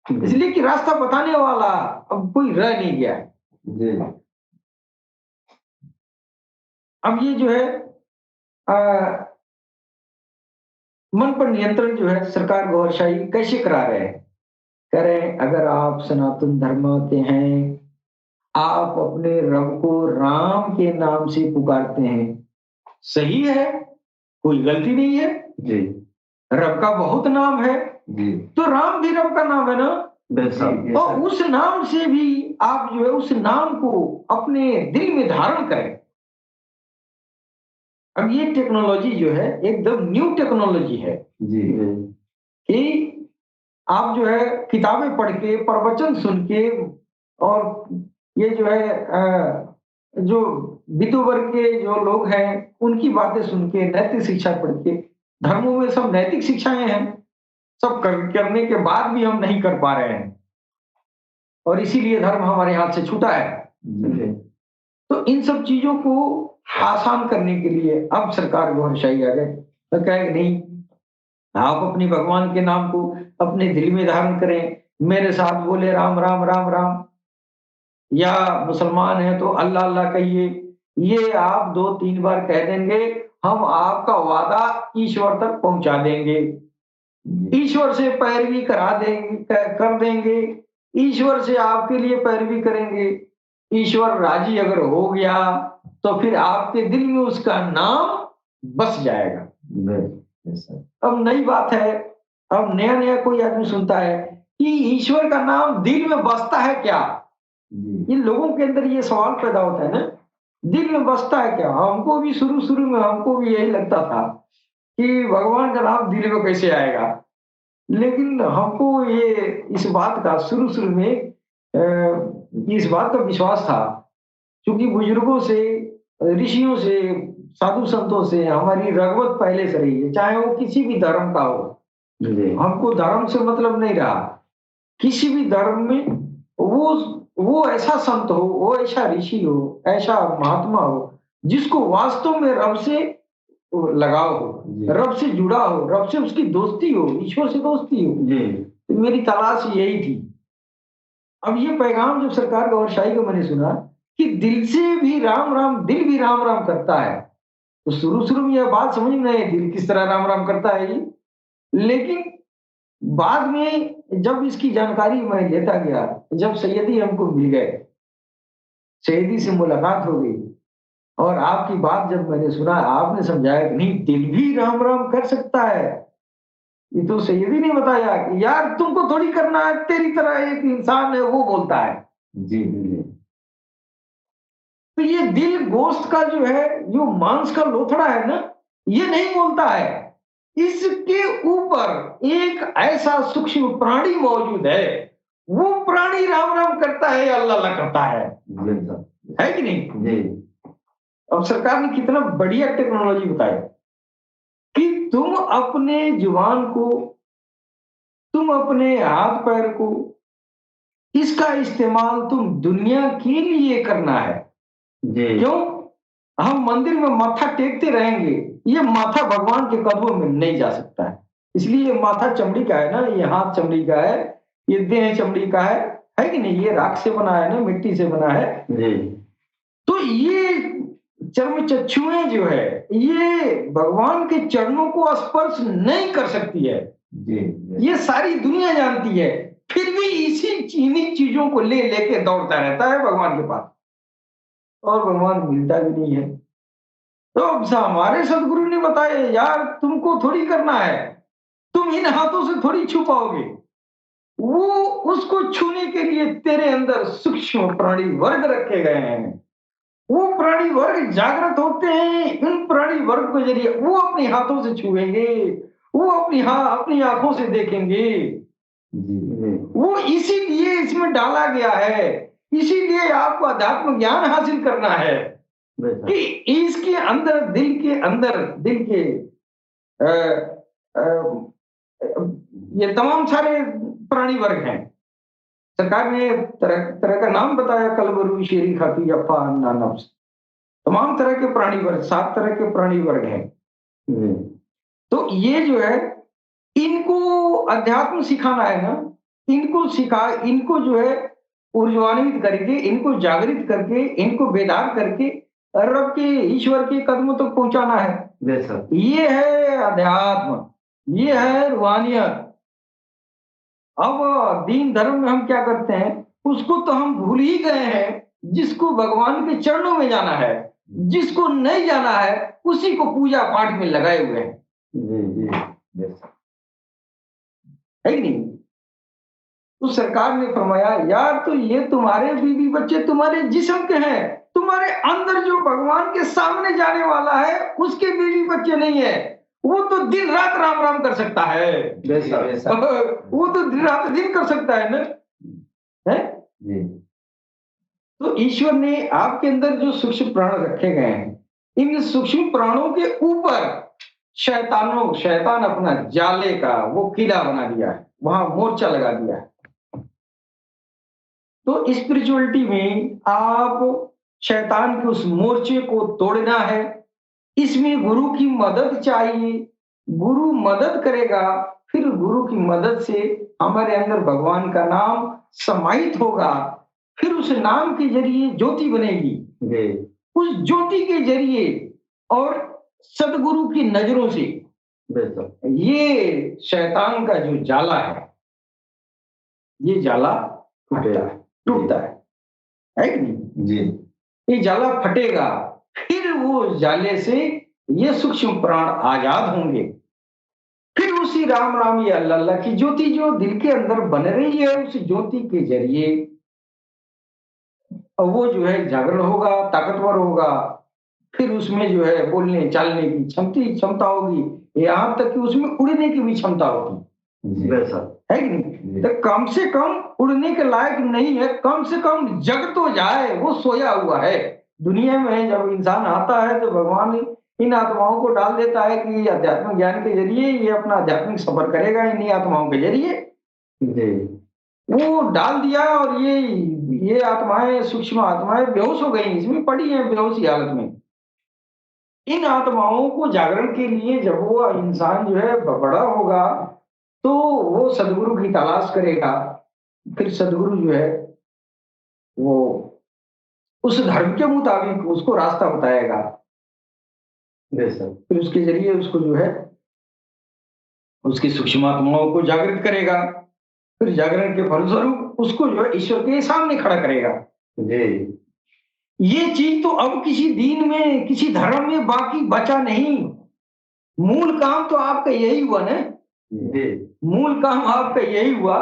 इसलिए कि रास्ता बताने वाला अब कोई रह नहीं गया है। जी अब ये जो है आ, मन पर नियंत्रण जो है सरकार गौरशाही कैसे करा रहे हैं? कह रहे हैं अगर आप सनातन धर्म के हैं, आप अपने रब को राम के नाम से पुकारते हैं, सही है, कोई गलती नहीं है। जी रब का बहुत नाम है, जी तो राम भी रब का नाम है ना? बिल्कुल और उस नाम से भी आप जो है उस नाम को अपने दिल में धारण करें। अब ये टेक्नोलॉजी जो है एकदम न्यू टेक्नोलॉजी है जी कि आप जो है किताबें पढ़ के, प्रवचन सुन के और ये जो है जो विदु वर्ग के जो लोग हैं उनकी बातें सुन के, नैतिक शिक्षा पढ़ के, धर्मों में सब नैतिक शिक्षाएं हैं, सब करने के बाद भी हम नहीं कर पा रहे हैं और इसीलिए धर्म हमारे हाथ से छूटा है। जी तो इन सब चीजों को आसान करने के लिए अब सरकार गुहारशाही आ गए, तो कहे कि नहीं, आप अपने भगवान के नाम को अपने दिल में धारण करें, मेरे साथ बोले राम राम राम राम, या मुसलमान है तो अल्लाह अल्लाह कहिए। ये आप 2-3 बार कह देंगे, हम आपका वादा ईश्वर तक पहुंचा देंगे, ईश्वर से पैरवी करा देंगे, कर देंगे, ईश्वर से आपके लिए पैरवी करेंगे। ईश्वर राजी अगर हो गया तो फिर आपके दिल में उसका नाम बस जाएगा। अब नई बात है, अब नया नया कोई आदमी सुनता है कि ईश्वर का नाम दिल में बसता है क्या? इन लोगों के अंदर ये सवाल पैदा होता है ना, दिल में बसता है क्या? हमको भी शुरू शुरू में हमको भी यही लगता था कि भगवान का नाम दिल में कैसे आएगा, लेकिन हमको ये इस बात का शुरू शुरू में इस बात का विश्वास था, क्योंकि बुजुर्गों से, ऋषियों से, साधु संतों से हमारी रगबत पहले से रही है, चाहे वो किसी भी धर्म का हो। हमको धर्म से मतलब नहीं रहा, किसी भी धर्म में वो ऐसा संत हो, वो ऐसा ऋषि हो, ऐसा महात्मा हो जिसको वास्तव में रब से लगाव हो, रब से जुड़ा हो, रब से उसकी दोस्ती हो, ईश्वर से दोस्ती हो, तो मेरी तलाश यही थी। अब ये पैगाम जब सरकार गौहर शाही का मैंने सुना कि दिल से भी राम राम, दिल भी राम राम करता है, तो शुरू-शुरू में यह बात समझ में नहीं आई, दिल किस तरह राम राम करता है ये? लेकिन बाद में जब इसकी जानकारी मैं लेता गया, जब सैयदी हमको मिल गए, सैयदी से मुलाकात हो गई और आपकी बात जब मैंने सुना, आपने समझाया कि नहीं, दिल भी राम राम कर सकता है। ये तो सैयदी ने बताया कि यार तुमको थोड़ी करना है, तेरी तरह एक इंसान है वो बोलता है। जी जी तो ये दिल गोश्त का जो है, जो मांस का लोथड़ा है ना, ये नहीं बोलता है। इसके ऊपर एक ऐसा सूक्ष्म प्राणी मौजूद है, वो प्राणी राम राम करता है या अल्लाह अल्लाह करता है। जी सर, है कि नहीं? जी अब सरकार ने कितना बढ़िया टेक्नोलॉजी बताया कि तुम अपने जुबान को, तुम अपने हाथ पैर को, इसका इस्तेमाल तुम दुनिया के लिए करना है। जी क्यों? हम मंदिर में माथा टेकते रहेंगे, ये माथा भगवान के कदमों में नहीं जा सकता है। इसलिए ये माथा चमड़ी का है ना, ये हाथ चमड़ी का है, ये देह चमड़ी का है कि नहीं? ये राख से बना है ना, मिट्टी से बना है। जी तो ये चर्म चक्षुएं जो है, ये भगवान के चरणों को स्पर्श नहीं कर सकती है। जी ये सारी दुनिया जानती है, फिर भी इन्हीं चीजों को ले लेके दौड़ता रहता है भगवान के पास, और भगवान मिलता भी नहीं है। तो अब हमारे सदगुरु ने बताया यार तुमको थोड़ी करना है, तुम इन हाथों से थोड़ी छू पाओगे। वो उसको छूने के लिए तेरे अंदर सूक्ष्म प्राणी वर्ग रखे गए हैं। वो प्राणी वर्ग जागृत होते हैं, उन प्राणी वर्ग के जरिए वो अपने हाथों से छुएंगे, वो अपनी आंखों से देखेंगे। जी वो इसीलिए इसमें डाला गया है, इसीलिए आपको अध्यात्म ज्ञान हासिल करना है कि इसके अंदर, दिल के अ, अ, ये तमाम सारे प्राणी वर्ग हैं। सरकार ने तरह तरह का नाम बताया, कलबरू, शेरी, खाती, अफा, अन्ना, नफ्स, तमाम तरह के प्राणी वर्ग, 7 तरह के प्राणी वर्ग हैं। तो ये जो है, इनको अध्यात्म सिखाना है ना, इनको जो है ऊर्ध्वान्वित करके, इनको जागृत करके, इनको बेदार करके रब के, ईश्वर के कदमों तक पहुंचाना है। ये है अध्यात्म, ये है रूहानियत। अब दीन धर्म में हम क्या करते हैं, उसको तो हम भूल ही गए हैं। जिसको भगवान के चरणों में जाना है, जिसको नहीं जाना है, उसी को पूजा पाठ में लगाए हुए हैं। है कि नहीं? तो सरकार ने फरमाया यार, तो ये तुम्हारे बीवी बच्चे तुम्हारे जिस्म के हैं, तुम्हारे अंदर जो भगवान के सामने जाने वाला है उसके बीवी बच्चे नहीं है। वो तो दिन रात राम राम कर सकता है। वो तो दिन रात दिन कर सकता है ना, है? तो ईश्वर ने आपके अंदर जो सूक्ष्म प्राण रखे गए हैं, इन सूक्ष्म प्राणों के ऊपर शैतान अपना जाले का वो किला बना दिया है, वहां मोर्चा लगा दिया है। तो स्पिरिचुअलिटी में आप शैतान के उस मोर्चे को तोड़ना है। इसमें गुरु की मदद चाहिए, गुरु मदद करेगा, फिर गुरु की मदद से हमारे अंदर भगवान का नाम समाहित होगा, फिर उस नाम के जरिए ज्योति बनेगी। उस ज्योति के जरिए और सदगुरु की नजरों से ये शैतान का जो जाला है, ये जाला टूटता है कि नहीं? जी ये जाला फटेगा, फिर वो जाले से ये सूक्ष्म प्राण आजाद होंगे, फिर उसी राम राम या अल्लाह अल्लाह की ज्योति जो दिल के अंदर बन रही है, उस ज्योति के जरिए वो जो है जागरण होगा, ताकतवर होगा, फिर उसमें जो है बोलने चालने की क्षमता होगी, यहाँ तक कि उसमें उड़ने की भी क्षमता होगी। है कि नहीं? तो कम से कम उड़ने के लायक नहीं है, कम से कम जग तो जाए, वो सोया हुआ है दुनिया में। जब इंसान आता है तो भगवान इन आत्माओं को डाल देता है कि अध्यात्मिक ज्ञान के जरिए ये अपना आध्यात्मिक सफर करेगा, इन्हीं आत्माओं के जरिए वो डाल दिया। और ये आत्माएं, सूक्ष्म आत्माएं बेहोश हो गई, इसमें पड़ी हैं बेहोशी हालत में। इन आत्माओं को जागरण के लिए जब वो इंसान जो है बड़ा होगा, तो वो सदगुरु की तलाश करेगा। फिर सदगुरु जो है वो उस धर्म के मुताबिक उसको रास्ता बताएगा। बेशक। फिर उसके जरिए उसको जो है उसकी सूक्ष्म आत्माओं को जागृत करेगा। फिर जागरण के फलस्वरूप उसको जो है ईश्वर के सामने खड़ा करेगा। जी ये चीज तो अब किसी दीन में किसी धर्म में बाकी बचा नहीं। मूल काम तो आपका यही हुआ ना। जी मूल काम आपका यही हुआ।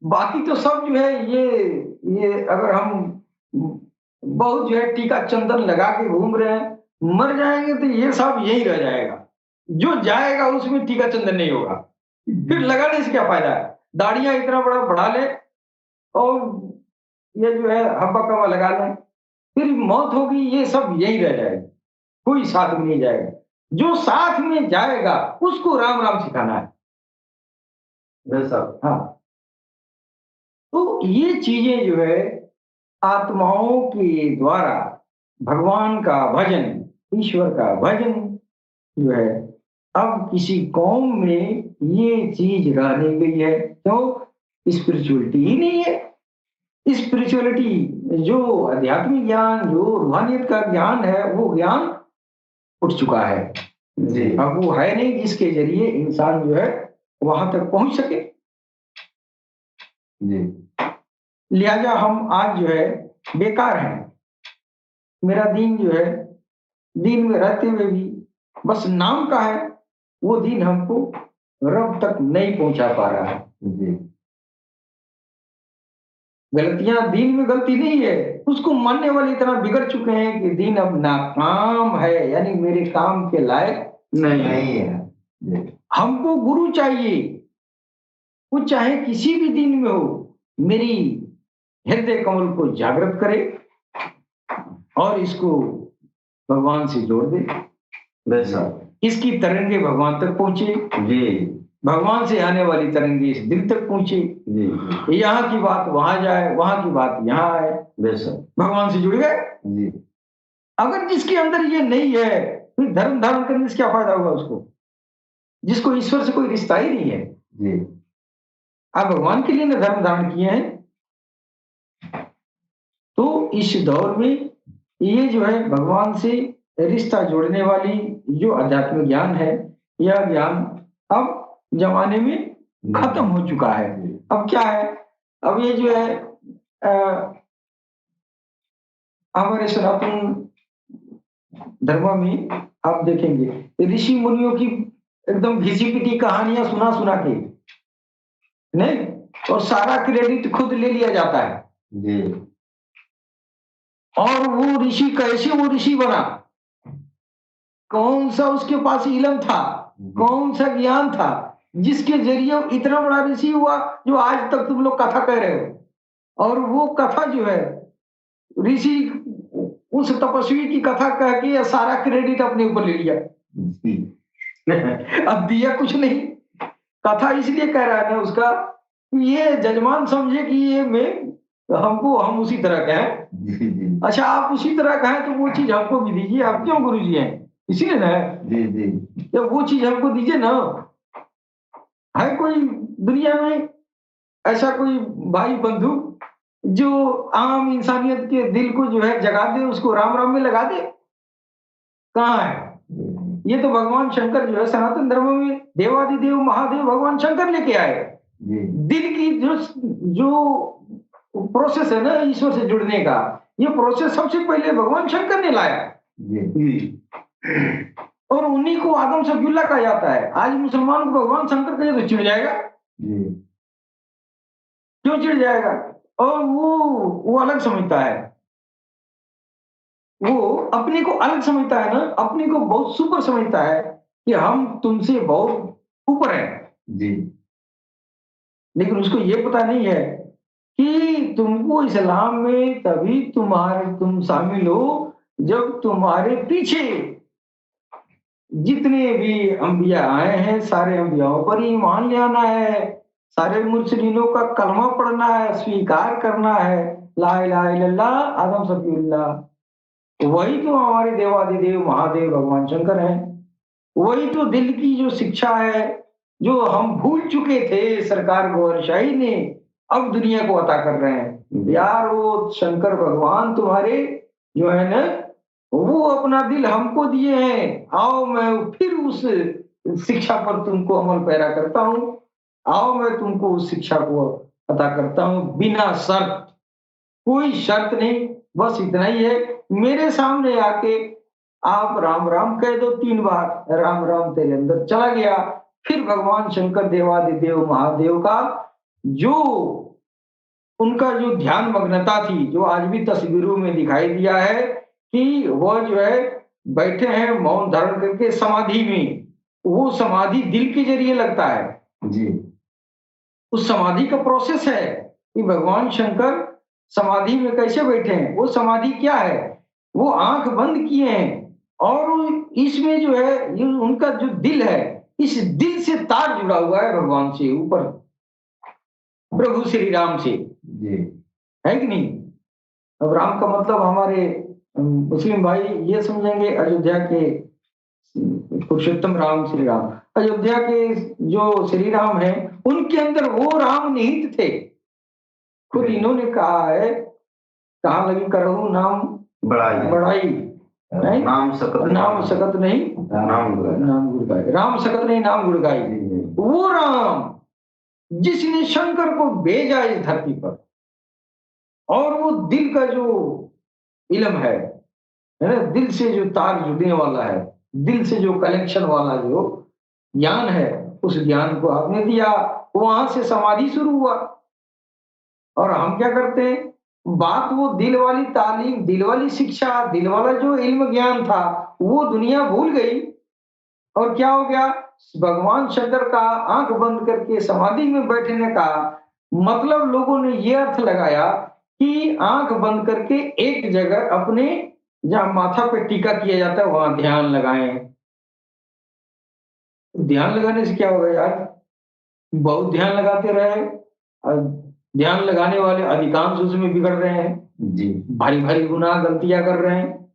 बाकी तो सब जो है ये अगर हम बहुत जो है टीका चंदन लगा के घूम रहे हैं, मर जाएंगे तो ये सब यही रह जाएगा। जो जाएगा उसमें टीका चंदन नहीं होगा। फिर लगाने से क्या फायदा है? दाढ़ियां इतना बड़ा बढ़ा ले और ये जो है हब्बा कवा लगा लें, फिर मौत होगी, ये सब यही रह जाएगा। कोई साथ में नहीं जाएगा। जो साथ में जाएगा उसको राम राम सिखाना है। बेशक। हाँ, तो ये चीजें जो है आत्माओं के द्वारा भगवान का भजन, ईश्वर का भजन जो है अब किसी कौम में ये चीज रह नहीं गई है। क्यों? स्पिरिचुअलिटी ही नहीं है। स्पिरिचुअलिटी जो आध्यात्मिक ज्ञान, जो रूहानियत का ज्ञान है, वो ज्ञान उठ चुका है। जी अब वो है नहीं जिसके जरिए इंसान जो है वहां तक पहुंच सके। जी लिहाजा हम आज जो है बेकार हैं। मेरा दीन जो है, दीन में रहते हुए भी बस नाम का है। वो दीन हमको रब तक नहीं पहुंचा पा रहा है। जी गलतियां दीन में गलती नहीं है, उसको मानने वाले इतना बिगड़ चुके हैं कि दीन अब नाकाम है, यानी मेरे काम के लायक नहीं है। नहीं है। जी हमको गुरु चाहिए, वो चाहे किसी भी दीन में हो, मेरी हृदय कमल को जागृत करे और इसको भगवान से जोड़ दे। बेशक। इसकी तरंगे भगवान तक पहुंचे, जी भगवान से आने वाली तरंगे इस दिल तक पहुंचे, जी यहाँ की बात वहां जाए, वहां की बात यहाँ आए। बेशक। भगवान से जुड़ गए। जी अगर जिसके अंदर ये नहीं है, फिर धर्म धारण करने से क्या फायदा होगा उसको, जिसको ईश्वर से कोई रिश्ता ही नहीं है। जी आप भगवान के लिए ना धर्म धारण किए हैं। तो इस दौर में ये जो है भगवान से रिश्ता जोड़ने वाली जो आध्यात्मिक ज्ञान है, यह ज्ञान अब जमाने में खत्म हो चुका है। अब क्या है, अब ये जो है हमारे सनातन धर्म में आप देखेंगे ऋषि मुनियों की एकदम घिसी पिटी कहानियां सुना सुना के नहीं, और सारा क्रेडिट खुद ले लिया जाता है। जी और वो ऋषि कैसे वो ऋषि बना, कौन सा उसके पास इल्म था, कौन सा ज्ञान था, जिसके जरिए वो इतना बड़ा ऋषि हुआ जो आज तक तुम लोग कथा कह रहे हो। और वो कथा जो है ऋषि उस तपस्वी की कथा कह के सारा क्रेडिट अपने ऊपर ले लिया। जी अब दिया कुछ नहीं, कथा इसलिए कह रहा है ना उसका, ये जजमान समझे कि ये मैं हमको हम उसी तरह का है। जी अच्छा आप उसी तरह का है तो वो चीज हमको भी दीजिए, आप क्यों गुरु जी हैं, इसीलिए ना। जी जी जब वो चीज हमको दीजिए ना। है कोई दुनिया में ऐसा कोई भाई बंधु जो आम इंसानियत के दिल को जो है जगा दे, उसको राम राम में लगा दे? कहाँ है? ये तो भगवान शंकर जो है सनातन धर्म में देवादिदेव महादेव भगवान शंकर लेके आए। जी दिल की जो जो प्रोसेस है ना ईश्वर से जुड़ने का, ये प्रोसेस सबसे पहले भगवान शंकर ने लाया। जी और उन्हीं को आदम सफीउल्लाह कहा जाता है। आज मुसलमान को भगवान शंकर कहे तो चिढ़ जाएगा। जी क्यों चिढ़ जाएगा? और वो अलग समझता है, वो अपने को अलग समझता है ना, अपने को बहुत सुपर समझता है कि हम तुमसे बहुत ऊपर हैं। जी लेकिन उसको ये पता नहीं है कि तुमको इस्लाम में तभी तुम शामिल हो जब तुम्हारे पीछे जितने भी अंबिया आए हैं सारे अंबियाओं पर ईमान ले आना है, सारे मुर्सलीनों का कलमा पढ़ना है, स्वीकार करना है ला इलाहा इल्लल्लाह आदम सफीउल्लाह। वही तो हमारे देवादिदेव महादेव भगवान शंकर हैं। वही तो दिल की जो शिक्षा है, जो हम भूल चुके थे सरकार गौहर शाही ने, अब दुनिया को अता कर रहे हैं। यार वो शंकर भगवान तुम्हारे जो है ना, वो अपना दिल हमको दिए हैं। आओ मैं फिर उस शिक्षा पर तुमको अमल पैरा करता हूँ। आओ मैं तुमको उस शिक्षा को अता करता हूँ बिना शर्त, कोई शर्त नहीं, बस इतना ही है। मेरे सामने आके आप राम राम कह दो 3 बार, राम राम तेरे अंदर चला गया। फिर भगवान शंकर देवादिदेव महादेव का जो उनका जो ध्यान मग्नता थी, जो आज भी तस्वीरों में दिखाई दिया है कि वह जो है बैठे हैं मौन धारण करके समाधि में। वो समाधि दिल के जरिए लगता है जी। उस समाधि का प्रोसेस है कि भगवान शंकर समाधि में कैसे बैठे हैं। वो समाधि क्या है, वो आंख बंद किए हैं और इसमें जो है ये उनका जो दिल है, इस दिल से तार जुड़ा हुआ है भगवान से, ऊपर प्रभु श्री राम से, जी। है कि नहीं। अब राम का मतलब हमारे मुस्लिम भाई ये समझेंगे अयोध्या के पुरुषोत्तम राम श्री राम। अयोध्या के जो श्री राम है उनके अंदर वो राम निहित थे। खुद इन्होंने कहा है, कहाँ लगी करहु नाम बड़ाई, नाम सकत नहीं नाम गुड़ गाए, राम सकत नहीं नाम गुड़ गाए। वो राम जिसने शंकर को भेजा इस धरती पर, और वो दिल का जो इल्म है ना, दिल से जो तार जुड़ने वाला है, दिल से जो कलेक्शन वाला जो ज्ञान है, उस ज्ञान को आपने दिया। वहां से समाधि शुरू हुआ। और हम क्या करते हैं, बात वो दिल वाली तालीम, दिल वाली शिक्षा, दिल वाला जो इल्म ज्ञान था वो दुनिया भूल गई। और क्या हो गया, भगवान शंकर का आंख बंद करके समाधि में बैठने का मतलब लोगों ने ये अर्थ लगाया कि आंख बंद करके एक जगह अपने जहां माथा पे टीका किया जाता है वहां ध्यान लगाएं। ध्यान लगाने से क्या होगा यार, बहुत ध्यान लगाते रहे और ध्यान लगाने वाले अधिकांश उसमें बिगड़ रहे हैं जी। भारी भारी गुनाह गलतियां कर रहे हैं।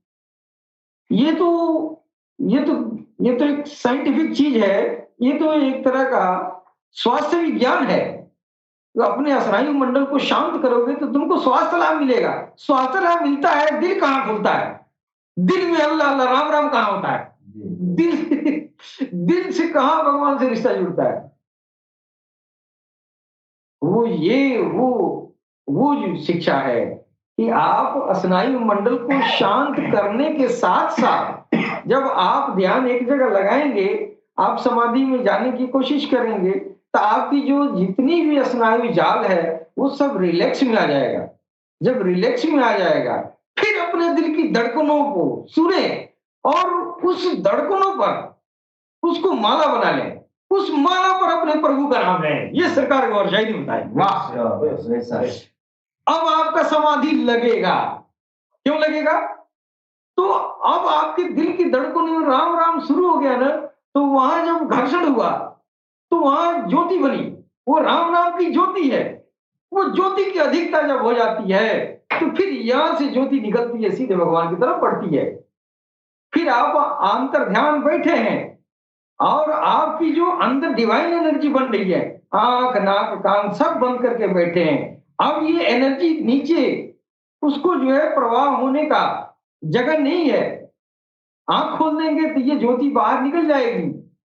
ये तो ये तो ये तो एक साइंटिफिक चीज है। ये तो एक तरह का स्वास्थ्य विज्ञान है। तो अपने अस्नायु मंडल को शांत करोगे तो तुमको स्वास्थ्य लाभ मिलेगा। स्वास्थ्य लाभ मिलता है, दिल कहाँ खुलता है, दिल में अल्लाह अल्लाह राम राम कहाँ होता है, दिल से कहाँ भगवान से रिश्ता जुड़ता है। वो जो शिक्षा है कि आप स्नायु मंडल को शांत करने के साथ साथ जब आप ध्यान एक जगह लगाएंगे, आप समाधि में जाने की कोशिश करेंगे, तो आपकी जो जितनी भी स्नायु जाल है वो सब रिलैक्स में आ जाएगा। जब रिलैक्स में आ जाएगा, फिर अपने दिल की धड़कनों को सुने और उस धड़कनों पर उसको माला बना लें, उस माला पर अपने प्रभु का नाम लें। ये सरकार गौर शाही ने बताया। वाह, अब आपका समाधि लगेगा। क्यों लगेगा, तो अब आपके दिल की धड़कनों में राम राम शुरू हो गया ना, तो वहां जब घर्षण हुआ तो वहां ज्योति बनी। वो राम नाम की ज्योति है। वो ज्योति की अधिकता जब हो जाती है तो फिर यहां से ज्योति निकलती है, सीधे भगवान की तरफ बढ़ती है। फिर आप अंतर ध्यान बैठे हैं और आपकी जो अंदर डिवाइन एनर्जी बन रही है, आंख नाक कान सब बंद करके बैठे हैं। अब ये एनर्जी नीचे उसको जो है प्रवाह होने का जगह नहीं है। आंख खोल देंगे तो ये ज्योति बाहर निकल जाएगी,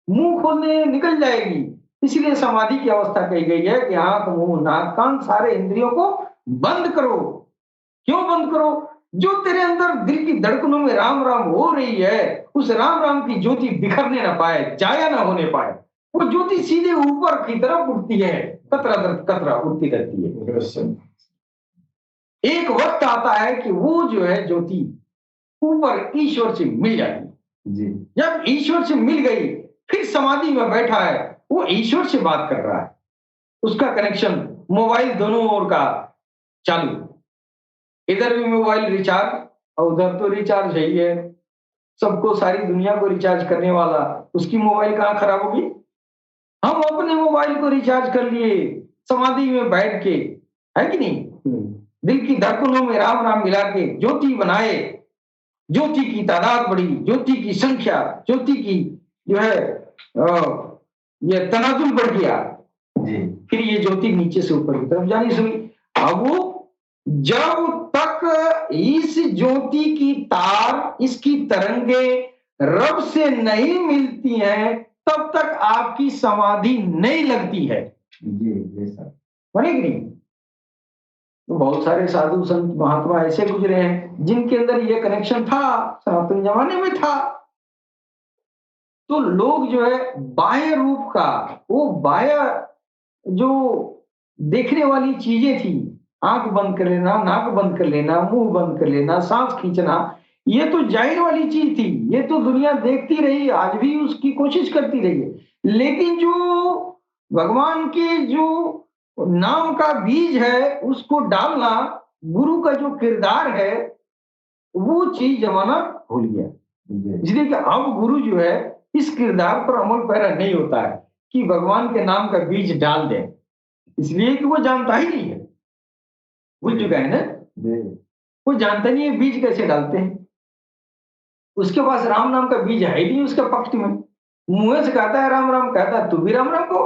मुंह खोलने निकल जाएगी। इसलिए समाधि की अवस्था कही गई है कि आंख मुंह नाक कान सारे इंद्रियों को बंद करो। क्यों बंद करो, जो तेरे अंदर दिल की धड़कनों में राम राम हो रही है, उस राम राम की ज्योति बिखरने ना पाए, जाया ना होने पाए। वो ज्योति सीधे ऊपर की तरफ उठती है, कतरा दर कतरा उठती रहती है। एक वक्त आता है कि वो जो है ज्योति ऊपर ईश्वर से मिल जाती है। जी। जब ईश्वर से मिल गई, फिर समाधि में बैठा है, वो ईश्वर से बात कर रहा है। उसका कनेक्शन मोबाइल दोनों ओर का चालू, इधर भी मोबाइल रिचार्ज और उधर तो रिचार्ज है ही है। सबको, सारी दुनिया को रिचार्ज करने वाला, उसकी मोबाइल कहाँ खराब होगी। हम अपने मोबाइल को रिचार्ज कर लिए समाधि में बैठ के, है कि नहीं। दिल की धड़कनों में राम राम मिला के ज्योति बनाए। ज्योति की तादाद बढ़ी, ज्योति की संख्या, ज्योति की जो है ये तनाजुल बढ़ गया जी फिर ये ज्योति नीचे से ऊपर की तरफ जानी शुरू। अब वो जब तक इस ज्योति की तार इसकी तरंगे रब से नहीं मिलती हैं तब तक आपकी समाधि नहीं लगती है। जी सर। बने कि नहीं? तो बहुत सारे साधु संत महात्मा ऐसे गुजरे हैं जिनके अंदर ये कनेक्शन था, सनातन जमाने में था। तो लोग जो है बाह्य रूप का, वो बाह्य जो देखने वाली चीजें थी, आंख बंद कर लेना, नाक बंद कर लेना, मुंह बंद कर लेना, सांस खींचना, ये तो जाहिर वाली चीज थी, ये तो दुनिया देखती रही, आज भी उसकी कोशिश करती रही है। लेकिन जो भगवान के जो नाम का बीज है उसको डालना, गुरु का जो किरदार है, वो चीज जमाना भूल गया। इसलिए कि अब गुरु जो है इस किरदार पर अमल पैरा नहीं होता है कि भगवान के नाम का बीज डाल दे, इसलिए कि वो जानता ही नहीं है, भूल चुका है ना, वो जानता नहीं है बीज कैसे डालते हैं। उसके पास राम नाम का बीज है ही नहीं उसके पक्ष में। मुंह से कहता है राम राम, कहता है तू भी राम राम को,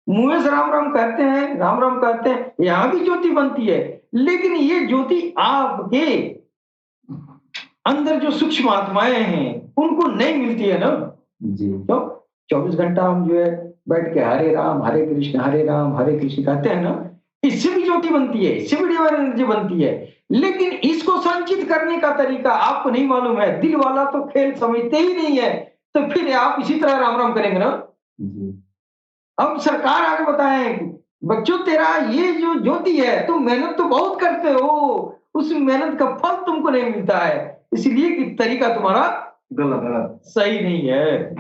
मुंह से राम राम कहते हैं, राम राम कहते हैं, यहां भी ज्योति बनती है। लेकिन ये ज्योति आपके अंदर जो सूक्ष्म आत्माएं हैं उनको नहीं मिलती है ना जी। तो 24 घंटा हम जो है बैठ के हरे राम हरे कृष्ण कहते हैं ना, इससे भी ज्योति बनती है, इससे भी डिवाइन एनर्जी बनती है। लेकिन इसको संचित करने का तरीका आपको नहीं मालूम है, दिल वाला तो खेल समझते ही नहीं है, तो फिर आप इसी तरह राम राम करेंगे ना जी। अब सरकार आगे बताए बच्चों तेरा ये जो ज्योति है तुम मेहनत तो बहुत करते हो, उस मेहनत का फल तुमको नहीं मिलता है, इसलिए कि तरीका तुम्हारा गलत सही नहीं है,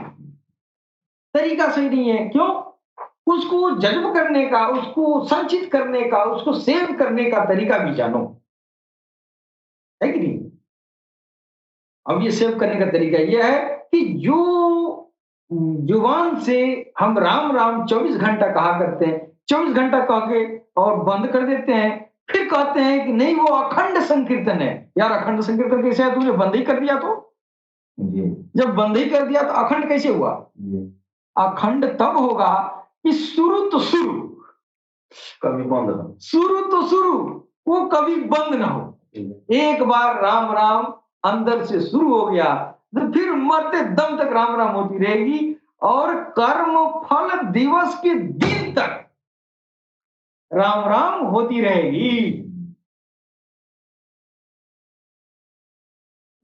तरीका सही नहीं है। क्यों? उसको जज्ब करने का, उसको संचित करने का, उसको सेव करने का तरीका भी जानो, है कि नहीं? अब ये सेव करने का तरीका यह है कि जो जुबान से हम राम राम 24 घंटा कहा करते हैं, 24 घंटा कह के और बंद कर देते हैं, फिर कहते हैं कि नहीं वो अखंड संकीर्तन है। यार अखंड संकीर्तन कैसे है? तूने बंद ही कर दिया तो जी। जब बंद ही कर दिया तो अखंड कैसे हुआ जी। अखंड तब होगा कि शुरू तो शुरू, कभी बंद ना, शुरू तो शुरू, वो कभी बंद ना हो। एक बार राम राम अंदर से शुरू हो गया तो फिर मरते दम तक राम राम होती रहेगी, और कर्म फल दिवस के दिन तक राम राम होती रहेगी।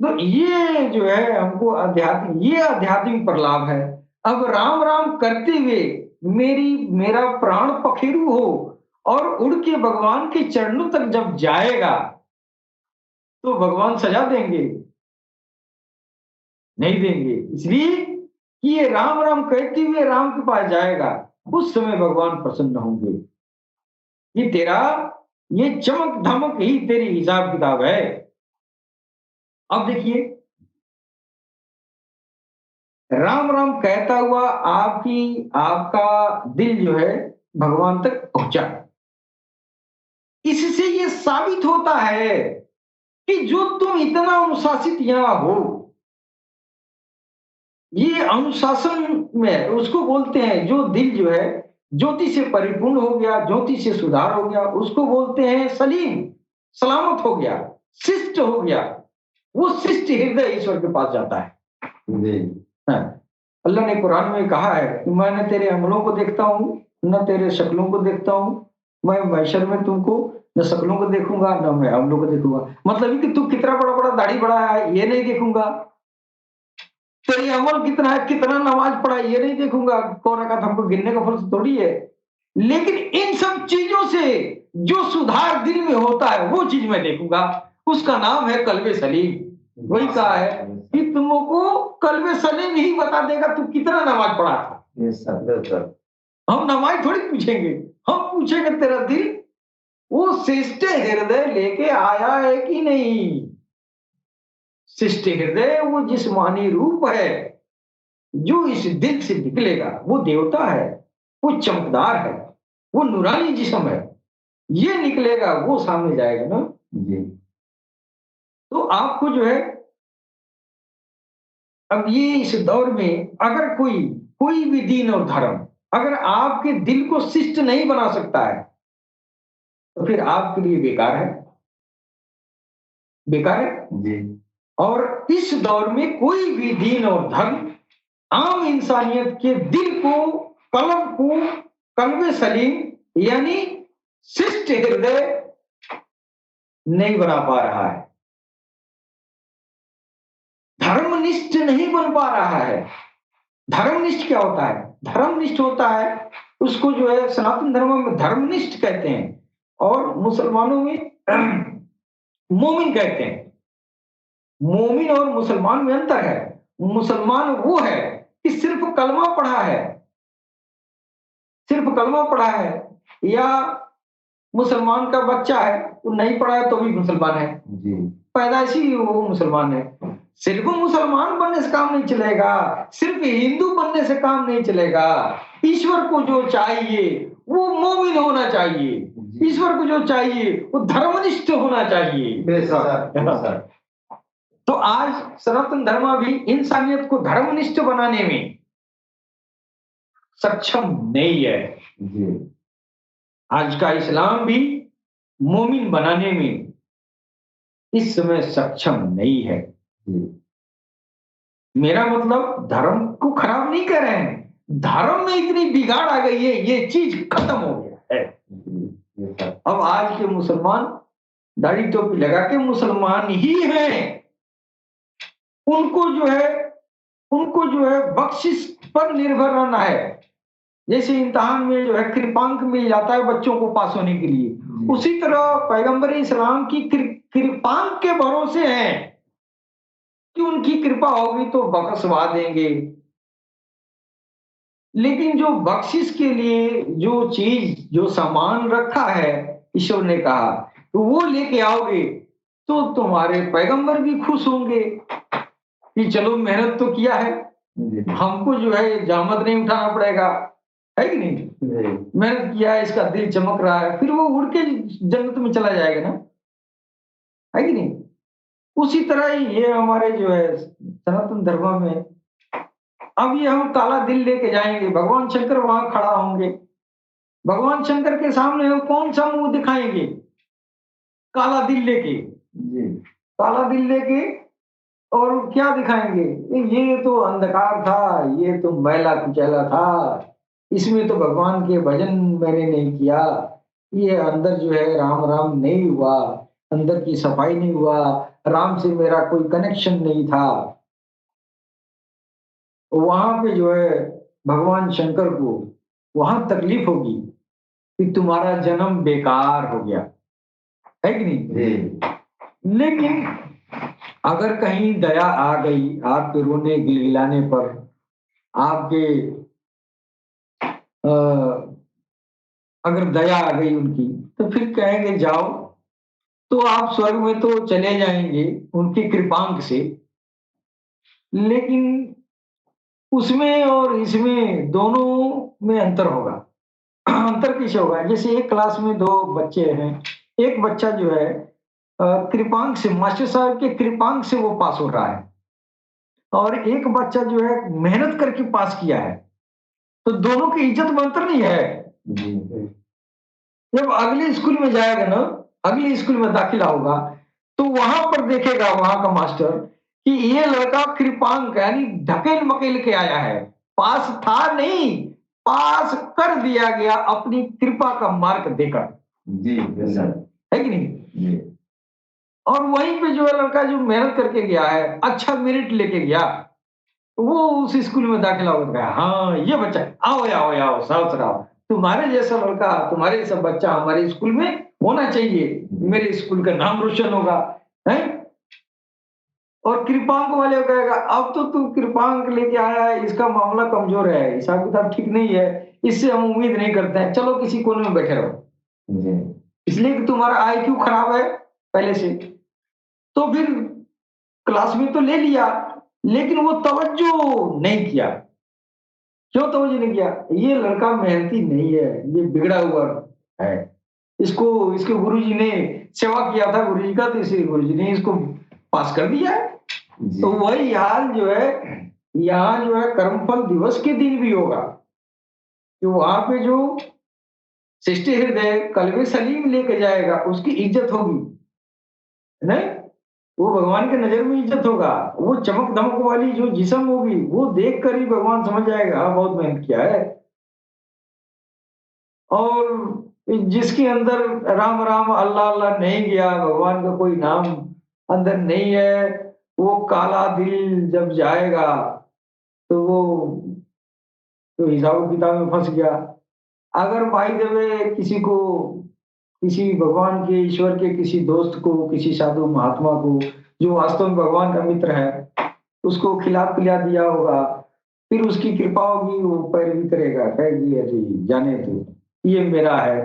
तो ये जो है हमको आध्यात्मिक प्रलाभ है। अब राम राम करते हुए मेरा प्राण पखेरु हो और उड़ के भगवान के चरणों तक जब जाएगा तो भगवान सजा देंगे? नहीं देंगे, इसलिए कि ये राम राम कहते हुए राम के पास जाएगा, उस समय भगवान प्रसन्न होंगे। ये तेरा ये चमक धमक ही तेरी हिसाब किताब है। अब देखिए राम राम कहता हुआ आपका दिल जो है भगवान तक पहुंचा। इससे ये साबित होता है कि जो तुम इतना अनुशासित यहां हो, ये अनुशासन में उसको बोलते हैं, जो दिल जो है ज्योति से परिपूर्ण हो गया, ज्योति से सुधार हो गया, उसको बोलते हैं सलीम, सलामत हो गया, शिष्ट हो गया। वो शिष्ट हृदय ईश्वर के पास जाता है। हाँ। अल्लाह ने कुरान में कहा है कि मैं न तेरे अमलों को देखता हूँ न तेरे शक्लों को देखता हूँ, मैं महशर में तुमको न शक्लों को देखूंगा न मैं अमलों को देखूंगा। मतलब कि तू कितना बड़ा बड़ा दाढ़ी बड़ा है ये नहीं देखूंगा, तेरी अमल कितना है, कितना नमाज पढ़ा ये नहीं देखूंगा, कौन रखा हमको गिनने का फर्ज थोड़ी है। लेकिन इन सब चीजों से जो सुधार दिल में होता है वो चीज मैं देखूंगा, उसका नाम है कल्बे सलीम। वही कहा है कि तुमको कल्बे सलीम ही बता देगा तू कितना नमाज पढ़ा था। हम नमाज थोड़ी पूछेंगे, हम पूछेंगे तेरा दिल वो शिष्ट हृदय लेके आया है कि नहीं। शिष्ट हृदय वो जिस्मानी रूप है जो इस दिल से निकलेगा, वो देवता है, वो चमकदार है, वो नूरानी जिस्म है, ये निकलेगा वो सामने जाएगा ना जी। तो आपको जो है अब ये इस दौर में अगर कोई भी दीन और धर्म अगर आपके दिल को शिष्ट नहीं बना सकता है तो फिर आपके लिए बेकार है, बेकार है। जी और इस दौर में कोई भी दीन और धर्म आम इंसानियत के दिल को, कल्ब को, कल्बे सलीम यानी शिष्ट हृदय नहीं बना पा रहा है, धर्मनिष्ठ नहीं बन पा रहा है। धर्मनिष्ठ क्या होता है? धर्मनिष्ठ होता है उसको जो है सनातन धर्म में धर्मनिष्ठ कहते हैं और मुसलमानों में मोमिन कहते हैं। मोमिन और मुसलमान में अंतर है। मुसलमान वो है कि सिर्फ कलमा पढ़ा है, सिर्फ कलमा पढ़ा है, या मुसलमान का बच्चा है वो नहीं पढ़ा है तो भी मुसलमान है, जी पैदाइशी वो मुसलमान है। सिर्फ मुसलमान बनने से काम नहीं चलेगा, सिर्फ हिंदू बनने से काम नहीं चलेगा। ईश्वर को जो चाहिए वो मोमिन होना चाहिए, ईश्वर को जो चाहिए वो धर्मनिष्ठ होना चाहिए। बेशक तो आज सनातन धर्म भी इंसानियत को धर्मनिष्ठ बनाने में सक्षम नहीं है। जी आज का इस्लाम भी मोमिन बनाने में इस समय सक्षम नहीं है। जी मेरा मतलब धर्म को खराब नहीं कर रहे हैं, धर्म में इतनी बिगाड़ आ गई है, ये चीज खत्म हो गया है। बेशक अब आज के मुसलमान दाढ़ी टोपी लगा के मुसलमान ही हैं, उनको जो है बख्शिश पर निर्भर रहना है। जैसे इम्तिहान में जो है कृपांक मिल जाता है बच्चों को पास होने के लिए, उसी तरह पैगंबर इस्लाम की कृपांक के भरोसे हैं कि उनकी कृपा होगी तो बख्शवा देंगे। लेकिन जो बख्शिश के लिए जो चीज, जो सामान रखा है, ईश्वर ने कहा तो वो लेके आओगे तो तुम्हारे पैगंबर भी खुश होंगे कि चलो मेहनत तो किया है, हमको जो है जहमत नहीं उठाना पड़ेगा, है कि नहीं? मेहनत किया है, इसका दिल चमक रहा है, फिर वो उड़ के जन्नत में चला जाएगा ना, है कि नहीं? उसी तरह ही ये हमारे जो है सनातन धर्म में अब ये हम काला दिल लेके जाएंगे, भगवान शंकर वहां खड़ा होंगे, भगवान शंकर के सामने हम कौन सा मुंह दिखाएंगे? काला दिल लेके, जी काला दिल लेके और क्या दिखाएंगे? ये तो अंधकार था, ये तो मैला कुचैला था, इसमें तो भगवान के भजन मैंने नहीं किया, ये अंदर जो है राम राम नहीं हुआ, अंदर की सफाई नहीं हुआ, राम से मेरा कोई कनेक्शन नहीं था। वहां पे जो है भगवान शंकर को वहां तकलीफ होगी कि तुम्हारा जन्म बेकार हो गया, है कि नहीं? लेकिन अगर कहीं दया आ गई आपके रोने गिलगिलाने पर, आपके अगर दया आ गई उनकी, तो फिर कहेंगे जाओ, तो आप स्वर्ग में तो चले जाएंगे उनकी कृपांक से। लेकिन उसमें और इसमें दोनों में अंतर होगा। अंतर कैसे होगा? जैसे एक क्लास में दो बच्चे हैं, एक बच्चा जो है कृपांक से, मास्टर साहब के कृपांक से वो पास हो रहा है, और एक बच्चा जो है मेहनत करके पास किया है, तो दोनों की इज्जत में अंतर नहीं है। जब अगले स्कूल में जाएगा ना, अगले स्कूल में दाखिला होगा, तो वहां पर देखेगा वहां का मास्टर कि ये लड़का कृपांक यानी ढकेल मकेल के आया है, पास था नहीं, पास कर दिया गया अपनी कृपा का मार्क देकर। जी है कि नहीं? जी और वहीं पे जो है लड़का जो मेहनत करके गया है, अच्छा मेरिट लेके गया, वो उस स्कूल में दाखिला हो गया। हाँ ये बच्चा, आओ आओ आओ साथ रहो, तुम्हारे जैसा लड़का, तुम्हारे जैसा बच्चा हमारे स्कूल में होना चाहिए, मेरे स्कूल का नाम रोशन होगा, है? और कृपांक वाले को कहेगा अब तो तू कृपांक लेके आया है, इसका मामला कमजोर है, हिसाब किताब ठीक नहीं है, इससे हम उम्मीद नहीं करते हैं, चलो किसी कोने में बैठे रहो, इसलिए कि तुम्हारा आईक्यू खराब है पहले से। तो फिर क्लास में तो ले लिया, लेकिन वो तवज्जो नहीं किया। क्यों तवज्जो नहीं किया? ये लड़का मेहनती नहीं है, ये बिगड़ा हुआ है, इसको इसके गुरुजी ने सेवा किया था गुरुजी का, तो इसलिए गुरुजी ने इसको पास कर दिया है। तो वही हाल जो है यहाँ जो है कर्मफल दिवस के दिन भी होगा, कि वहां पे जो सृष्टि हृदय कल्बे सलीम लेके जाएगा उसकी इज्जत होगी, नहीं? वो भगवान के नजर में इज्जत होगा। वो चमक धमक वाली जो जिस्म होगी वो देख कर ही भगवान समझ जाएगा हाँ बहुत मेहनत किया है। और जिसके अंदर राम राम अल्लाह अल्लाह नहीं गया, भगवान का कोई नाम अंदर नहीं है, वो काला दिल जब जाएगा तो वो तो हिसाब किताब में फंस गया। अगर भाई देवे किसी को, किसी भगवान के ईश्वर के किसी दोस्त को, किसी साधु महात्मा को जो वास्तव में भगवान का मित्र है, उसको खिला पिला दिया होगा, फिर उसकी कृपा होगी, वो पैरवी करेगा, कहेगी अरे जाने तू, ये मेरा है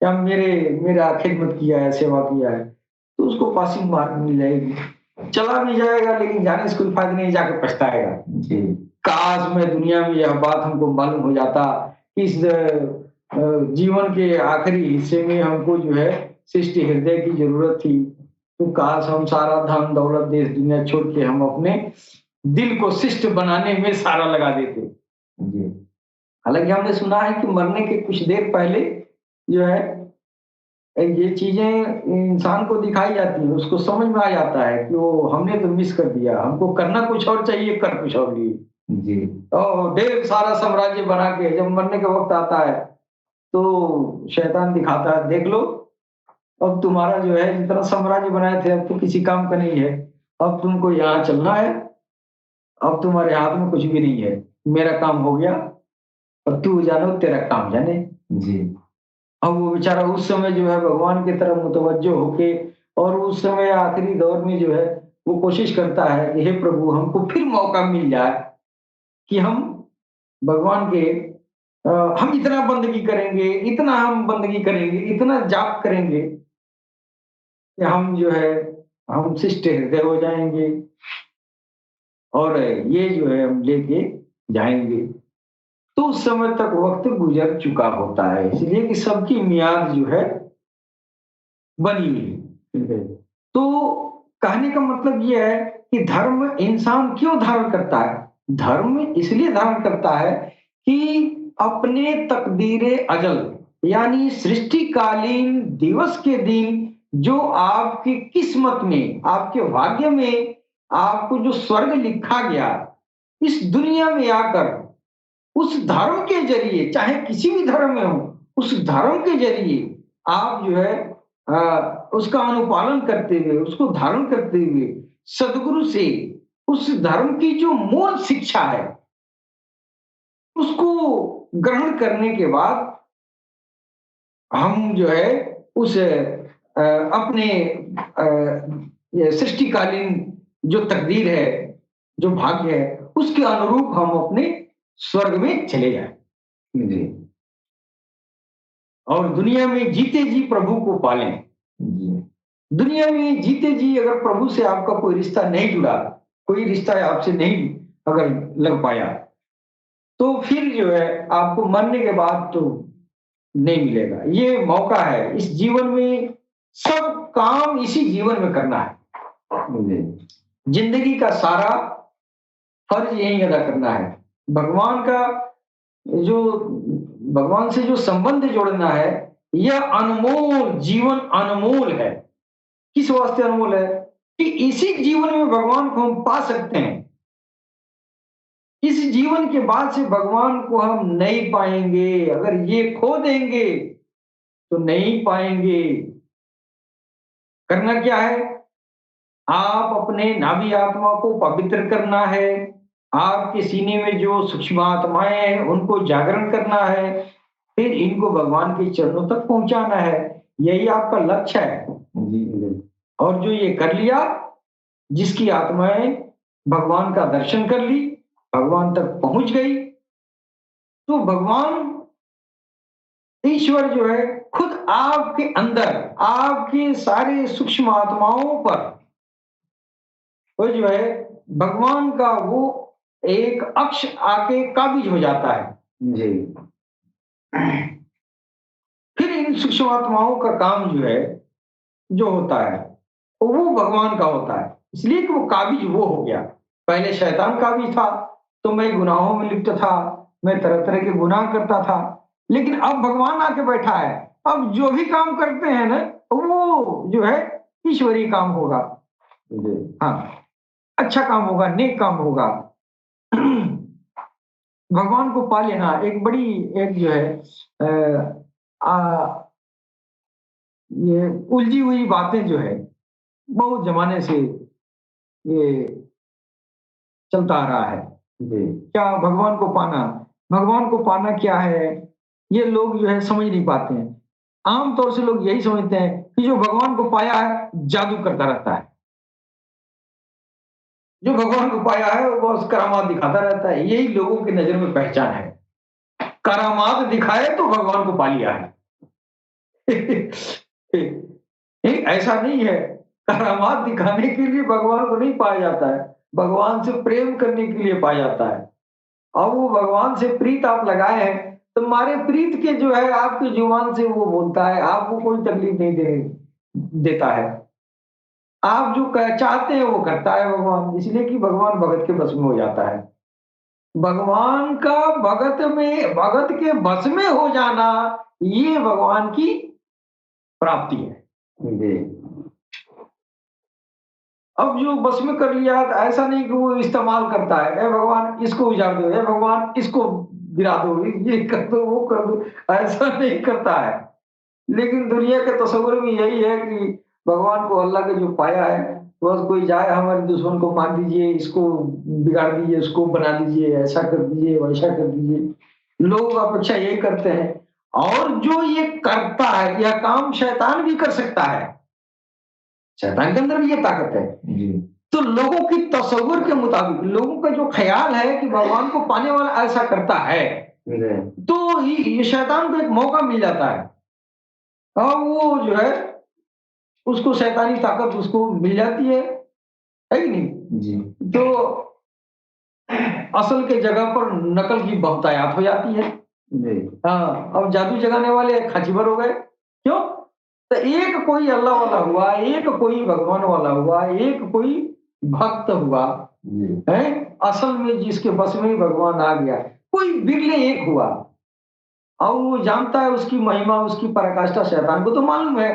या मेरा खिदमत किया है, सेवा किया है, तो उसको पासिंग मार्क मिल जाएगी। चला भी जाएगा लेकिन जाने से कोई फायदा नहीं, जाकर पछताएगा। काश में दुनिया में यह बात हमको मालूम हो जाता कि इस जीवन के आखिरी हिस्से में हमको जो है सृष्टि हृदय की जरूरत थी, तो काश हम सारा धन दौलत देश दुनिया छोड़ के हम अपने दिल को शिष्ट बनाने में सारा लगा देते। हालांकि हमने सुना है कि मरने के कुछ देर पहले जो है ये चीजें इंसान को दिखाई जाती है, उसको समझ में आ जाता है कि वो हमने तो मिस कर दिया, हमको करना कुछ और चाहिए, कर कुछ और लिए जी। और ढेर सारा साम्राज्य बना के जब मरने का वक्त आता है तो शैतान दिखाता है, देख लो अब तुम्हारा जो है जितना साम्राज्य बनाए थे अब तो किसी काम का नहीं है, अब तुमको यहाँ चलना है, अब तुम्हारे हाथ में कुछ भी नहीं है, मेरा काम हो गया, अब तू जानो तेरा काम जाने जी। अब वो बेचारा उस समय जो है भगवान की तरफ मुतवज्जो होके और उस समय आखिरी दौर में जो है वो कोशिश करता है कि हे प्रभु हमको फिर मौका मिल जाए कि हम भगवान के हम इतना बंदगी करेंगे, इतना हम बंदगी करेंगे, इतना जाप करेंगे कि हम जो है हम शिष्ट हृदय हो जाएंगे और ये जो है हम लेके जाएंगे। तो उस समय तक वक्त गुजर चुका होता है, इसलिए कि सबकी मियाद जो है बनी हुई है। तो कहने का मतलब ये है कि धर्म इंसान क्यों धारण करता है? धर्म इसलिए धारण करता है कि अपने तकदीरे अजल यानी सृष्टिकालीन दिवस के दिन जो आपकी किस्मत में, आपके भाग्य में आपको जो स्वर्ग लिखा गया, इस दुनिया में आकर उस धर्म के जरिए, चाहे किसी भी धर्म में हो, उस धर्म के जरिए आप जो है उसका अनुपालन करते हुए, उसको धारण करते हुए सदगुरु से उस धर्म की जो मूल शिक्षा है उसको ग्रहण करने के बाद हम जो है उस अपने सृष्टिकालीन जो तकदीर है, जो भाग्य है, उसके अनुरूप हम अपने स्वर्ग में चले जाए जी। और दुनिया में जीते जी प्रभु को पालें जी। दुनिया में जीते जी अगर प्रभु से आपका कोई रिश्ता नहीं जुड़ा, कोई रिश्ता आपसे नहीं अगर लग पाया, तो फिर जो है आपको मरने के बाद तो नहीं मिलेगा। ये मौका है इस जीवन में, सब काम इसी जीवन में करना है। जिंदगी का सारा फर्ज यही अदा करना है। भगवान का जो भगवान से जो संबंध जोड़ना है, यह अनमोल जीवन अनमोल है। किस वास्ते अनमोल है? कि इसी जीवन में भगवान को हम पा सकते हैं। इस जीवन के बाद से भगवान को हम नहीं पाएंगे, अगर ये खो देंगे तो नहीं पाएंगे। करना क्या है? आप अपने नाभि आत्मा को पवित्र करना है, आपके सीने में जो सूक्ष्म आत्माएं हैं उनको जागरण करना है, फिर इनको भगवान के चरणों तक पहुंचाना है। यही आपका लक्ष्य है। और जो ये कर लिया, जिसकी आत्माएं भगवान का दर्शन कर ली, भगवान तक पहुंच गई, तो भगवान ईश्वर जो है खुद आपके अंदर, आपके सारे सूक्ष्म आत्माओं पर वो जो है भगवान का वो एक अक्ष आके काबिज हो जाता है जी। फिर इन सूक्ष्म आत्माओं का काम जो है जो होता है वो भगवान का होता है, इसलिए कि वो काबिज वो हो गया। पहले शैतान काबिज था, तो मैं गुनाहों में लिप्त था, मैं तरह तरह के गुनाह करता था, लेकिन अब भगवान आके बैठा है, अब जो भी काम करते हैं ना वो जो है ईश्वरीय काम होगा। हाँ, अच्छा काम होगा, नेक काम होगा। भगवान को पा लेना एक बड़ी, एक जो है ये उलझी हुई बातें जो है बहुत जमाने से ये चलता आ रहा है। क्या भगवान को पाना क्या है, ये लोग जो है समझ नहीं पाते हैं। आमतौर से लोग यही समझते हैं कि जो भगवान को पाया है जादू करता रहता है, जो भगवान को पाया है वो बस करामात दिखाता रहता है। यही लोगों की नजर में पहचान है, करामात दिखाए तो भगवान को पा लिया है। ऐसा नहीं है, करामात दिखाने के लिए भगवान को नहीं पाया जाता है, भगवान से प्रेम करने के लिए पाया जाता है। अब वो भगवान से प्रीत आप लगाए हैं, तो मारे प्रीत के जो है आपकी जुबान से वो बोलता है, आपको कोई तकलीफ नहीं देता है। आप जो चाहते हैं वो करता है भगवान, इसलिए कि भगवान भगत के बस में हो जाता है। भगवान का भगत के बस में हो जाना, ये भगवान की प्राप्ति है। जी। अब जो बस में कर लिया तो ऐसा नहीं कि वो इस्तेमाल करता है, ए भगवान इसको उजाड़ दो, ए भगवान इसको गिरा दो, ये कर दो, वो कर दो, ऐसा नहीं करता है। लेकिन दुनिया के तस्वीर में यही है कि भगवान को अल्लाह के जो पाया है, बस कोई जाए हमारे दुश्मन को मार दीजिए, इसको बिगाड़ दीजिए, उसको बना दीजिए, ऐसा कर दीजिए, वैसा कर दीजिए। लोग अपेक्षा यही करते हैं। और जो ये करता है यह काम शैतान भी कर सकता है, शैतान के अंदर भी ये ताकत है। जी। तो लोगों की तस्वीर के मुताबिक, लोगों का जो ख्याल है कि भगवान को पाने वाला ऐसा करता है, तो ये शैतान को एक मौका मिल जाता है। अब वो जो है उसको शैतानी ताकत उसको मिल जाती है कि नहीं? जी। तो असल के जगह पर नकल की बहुतायात हो जाती है। जी। हाँ, अब जादू जगाने वाले खचीबर हो गए। क्यों? तो एक कोई अल्लाह वाला हुआ, एक कोई भगवान वाला हुआ, एक कोई भक्त हुआ, है असल में जिसके बस में ही भगवान आ गया, कोई बिरले एक हुआ और वो जानता है उसकी महिमा, उसकी पराकाष्ठा शैतान को तो मालूम है।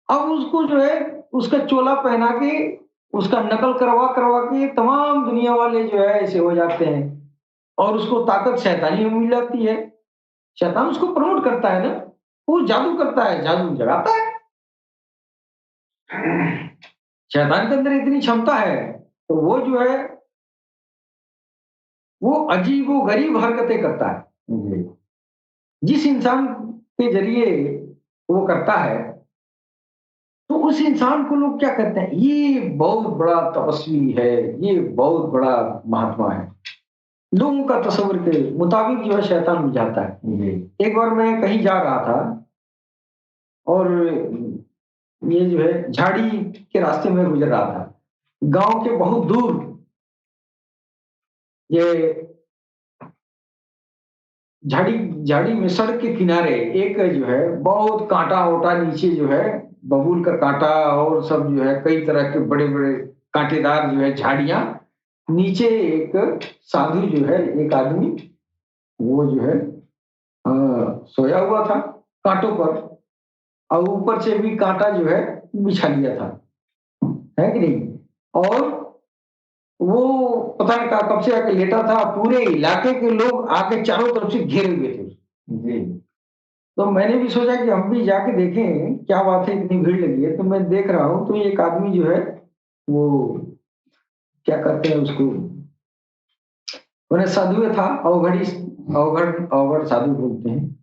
अब उसको जो है उसका चोला पहना के, उसका नकल करवा करवा के तमाम दुनिया वाले जो है ऐसे हो जाते हैं और उसको ताकत शैतानी में मिल जाती है। शैतान उसको प्रमोट करता है ना, वो जादू करता है, जादू जगाता है। शैतान के अंदर इतनी क्षमता है तो वो जो है वो अजीबो गरीब हरकतें करता है। जिस इंसान के जरिए वो करता है तो उस इंसान को लोग क्या कहते हैं, ये बहुत बड़ा तपस्वी है, ये बहुत बड़ा महात्मा है। लोगों का तस्वीर के मुताबिक जो है शैतान बुझाता है। एक बार मैं कहीं जा रहा था और ये जो है झाड़ी के रास्ते में गुजर रहा था। गांव के बहुत दूर ये झाड़ी झाड़ी में सड़क के किनारे एक जो है बहुत कांटा वोटा नीचे जो है बबूल का कांटा और सब जो है कई तरह के बड़े बड़े कांटेदार जो है झाड़ियां, नीचे एक साधु जो है एक आदमी वो जो है सोया हुआ था कांटों पर और ऊपर से भी कांटा जो है बिछा लिया था, है कि नहीं। और वो पता नहीं कब से आके लेटा था, पूरे इलाके के लोग आके चारों तरफ से घेरे हुए थे। जी। तो मैंने भी सोचा कि हम भी जाके देखें क्या बात है, इतनी भीड़ लगी है। तो मैं देख रहा हूँ तो एक आदमी जो है वो क्या कहते हैं उसको, मैंने साधु था, अवघड़ी अवघड़ अवघड़ साधु बोलते हैं।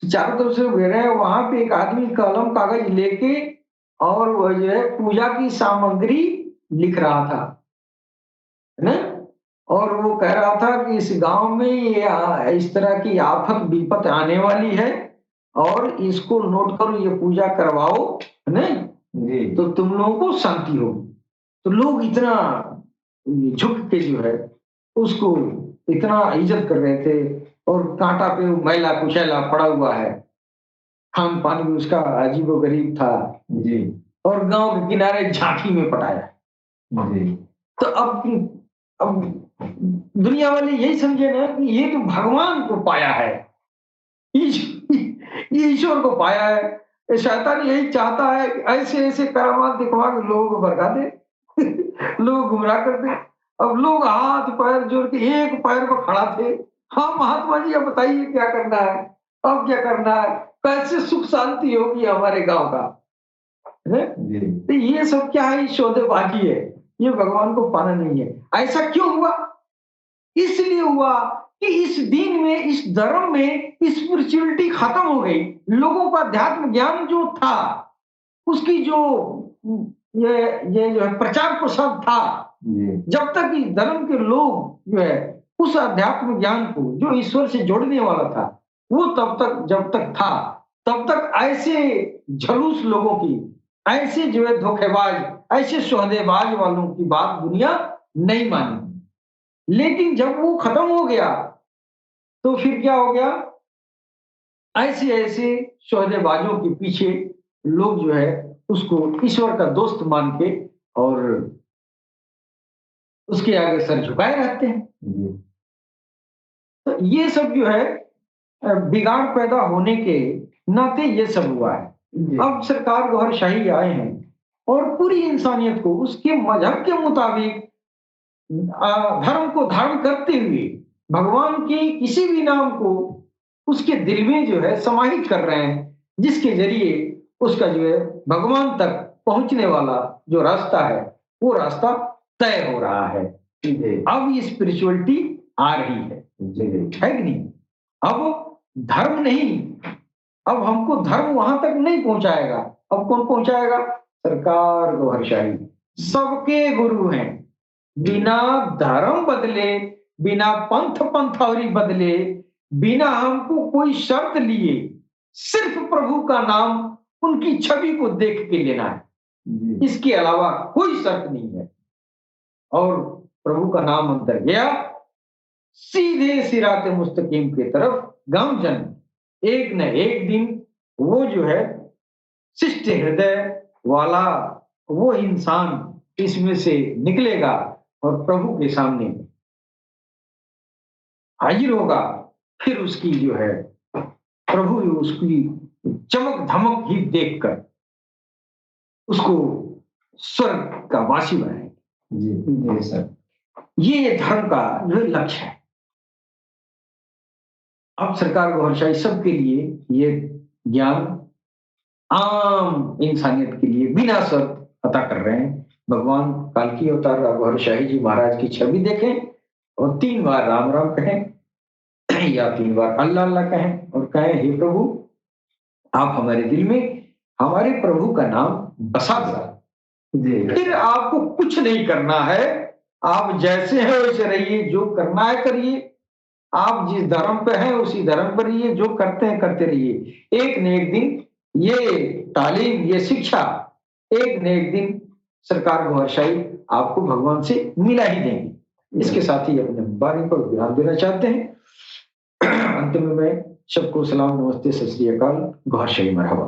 चारों तरफ से घेरे हैं, वहां पे एक आदमी कलम कागज लेके और वो जो है पूजा की सामग्री लिख रहा था, है ना। और वो कह रहा था कि इस गांव में ये इस तरह की आफत विपत आने वाली है और इसको नोट करो, ये पूजा करवाओ, है ना जी, तो तुम लोगों को शांति होगी। तो लोग इतना झुक के जो है उसको इतना इज्जत कर रहे थे और कांटा पे मैला कुचैला पड़ा हुआ है, खान पान भी उसका अजीबो गरीब था जी, और गांव के किनारे झांकी में पटाया जी। तो अब अब दुनिया वाले यही समझे ना कि ये तो भगवान को पाया है, ये ईश्वर को पाया है। ये शैतान यही चाहता है कि ऐसे ऐसे करामात दिखवा के लोगों को भड़का दे, लोग गुमराह कर दे। अब लोग हाथ पैर जोड़ के एक पैर पर खड़ा थे, हाँ महात्मा जी अब बताइए क्या करना है, अब क्या करना है, कैसे सुख शांति होगी हमारे गांव का है? तो ये सब क्या है, सौदेबाजी है, ये भगवान को पाना नहीं है। ऐसा क्यों हुआ? इसलिए हुआ कि इस दीन में, इस धर्म में स्पिरिचुअलिटी खत्म हो गई। लोगों का अध्यात्म ज्ञान जो था, उसकी जो ये जो है प्रचार प्रसार था, जब तक इस धर्म के लोग जो है उस अध्यात्म ज्ञान को जो ईश्वर से जोड़ने वाला था, वो तब तक जब तक था, तब तक ऐसे झलूस लोगों की, ऐसे जो है धोखेबाज, ऐसे सौदेबाज वालों की बात दुनिया नहीं मानी। लेकिन जब वो खत्म हो गया तो फिर क्या हो गया, ऐसे ऐसे सौदेबाजों के पीछे लोग जो है उसको ईश्वर का दोस्त मान के और उसके आगे सर झुकाए रहते हैं। तो ये सब जो है बिगाड़ पैदा होने के नाते ये सब हुआ है। अब सरकार गौरशाही आए हैं और पूरी इंसानियत को उसके मजहब के मुताबिक धर्म को धारण करते हुए भगवान के किसी भी नाम को उसके दिल में जो है समाहित कर रहे हैं, जिसके जरिए उसका जो है भगवान तक पहुंचने वाला जो रास्ता है वो रास्ता तय हो रहा है। अब ये स्पिरिचुअलिटी आ रही है कि नहीं? अब धर्म नहीं, अब हमको धर्म वहां तक नहीं पहुंचाएगा। अब कौन पहुंचाएगा? सरकार गौरशाही सबके गुरु हैं। बिना धर्म बदले, बिना पंथौरी बदले, बिना हमको कोई शर्त लिए, सिर्फ प्रभु का नाम, उनकी छवि को देख के लेना है, इसके अलावा कोई शर्त नहीं है। और प्रभु का नाम अंदर गया, सीधे सिराते मुस्तकीम की तरफ गांव जन एक न एक दिन वो जो है शिष्ट हृदय वाला वो इंसान इसमें से निकलेगा और प्रभु के सामने हाजिर होगा। फिर उसकी जो है प्रभु उसकी चमक धमक ही देखकर उसको स्वर्ग का वासी बनाएंगे। जी सर, ये धर्म का जो लक्ष्य है। अब सरकार गौरशाही सबके लिए ये ज्ञान आम इंसानियत के लिए बिना शर्त अता कर रहे हैं। भगवान कालकी अवतार गौरशाही जी महाराज की छवि देखें और 3 बार राम राम कहें या 3 बार अल्लाह अल्लाह कहें और कहें हे प्रभु, आप हमारे दिल में हमारे प्रभु का नाम बसा दो। फिर आपको कुछ नहीं करना है, आप जैसे हैं वैसे रहिए, जो करना है करिए, आप जिस धर्म पे हैं उसी धर्म पर रहिए, जो करते हैं करते रहिए। एक न एक दिन ये तालीम, ये शिक्षा एक न एक दिन सरकार गौरशाही आपको भगवान से मिला ही देंगे। इसके साथ ही अपने वाणी पर विराम देना चाहते हैं। अंत में मैं सबको सलाम, नमस्ते, सत श्री अकाल, गौरशाही मरहबा।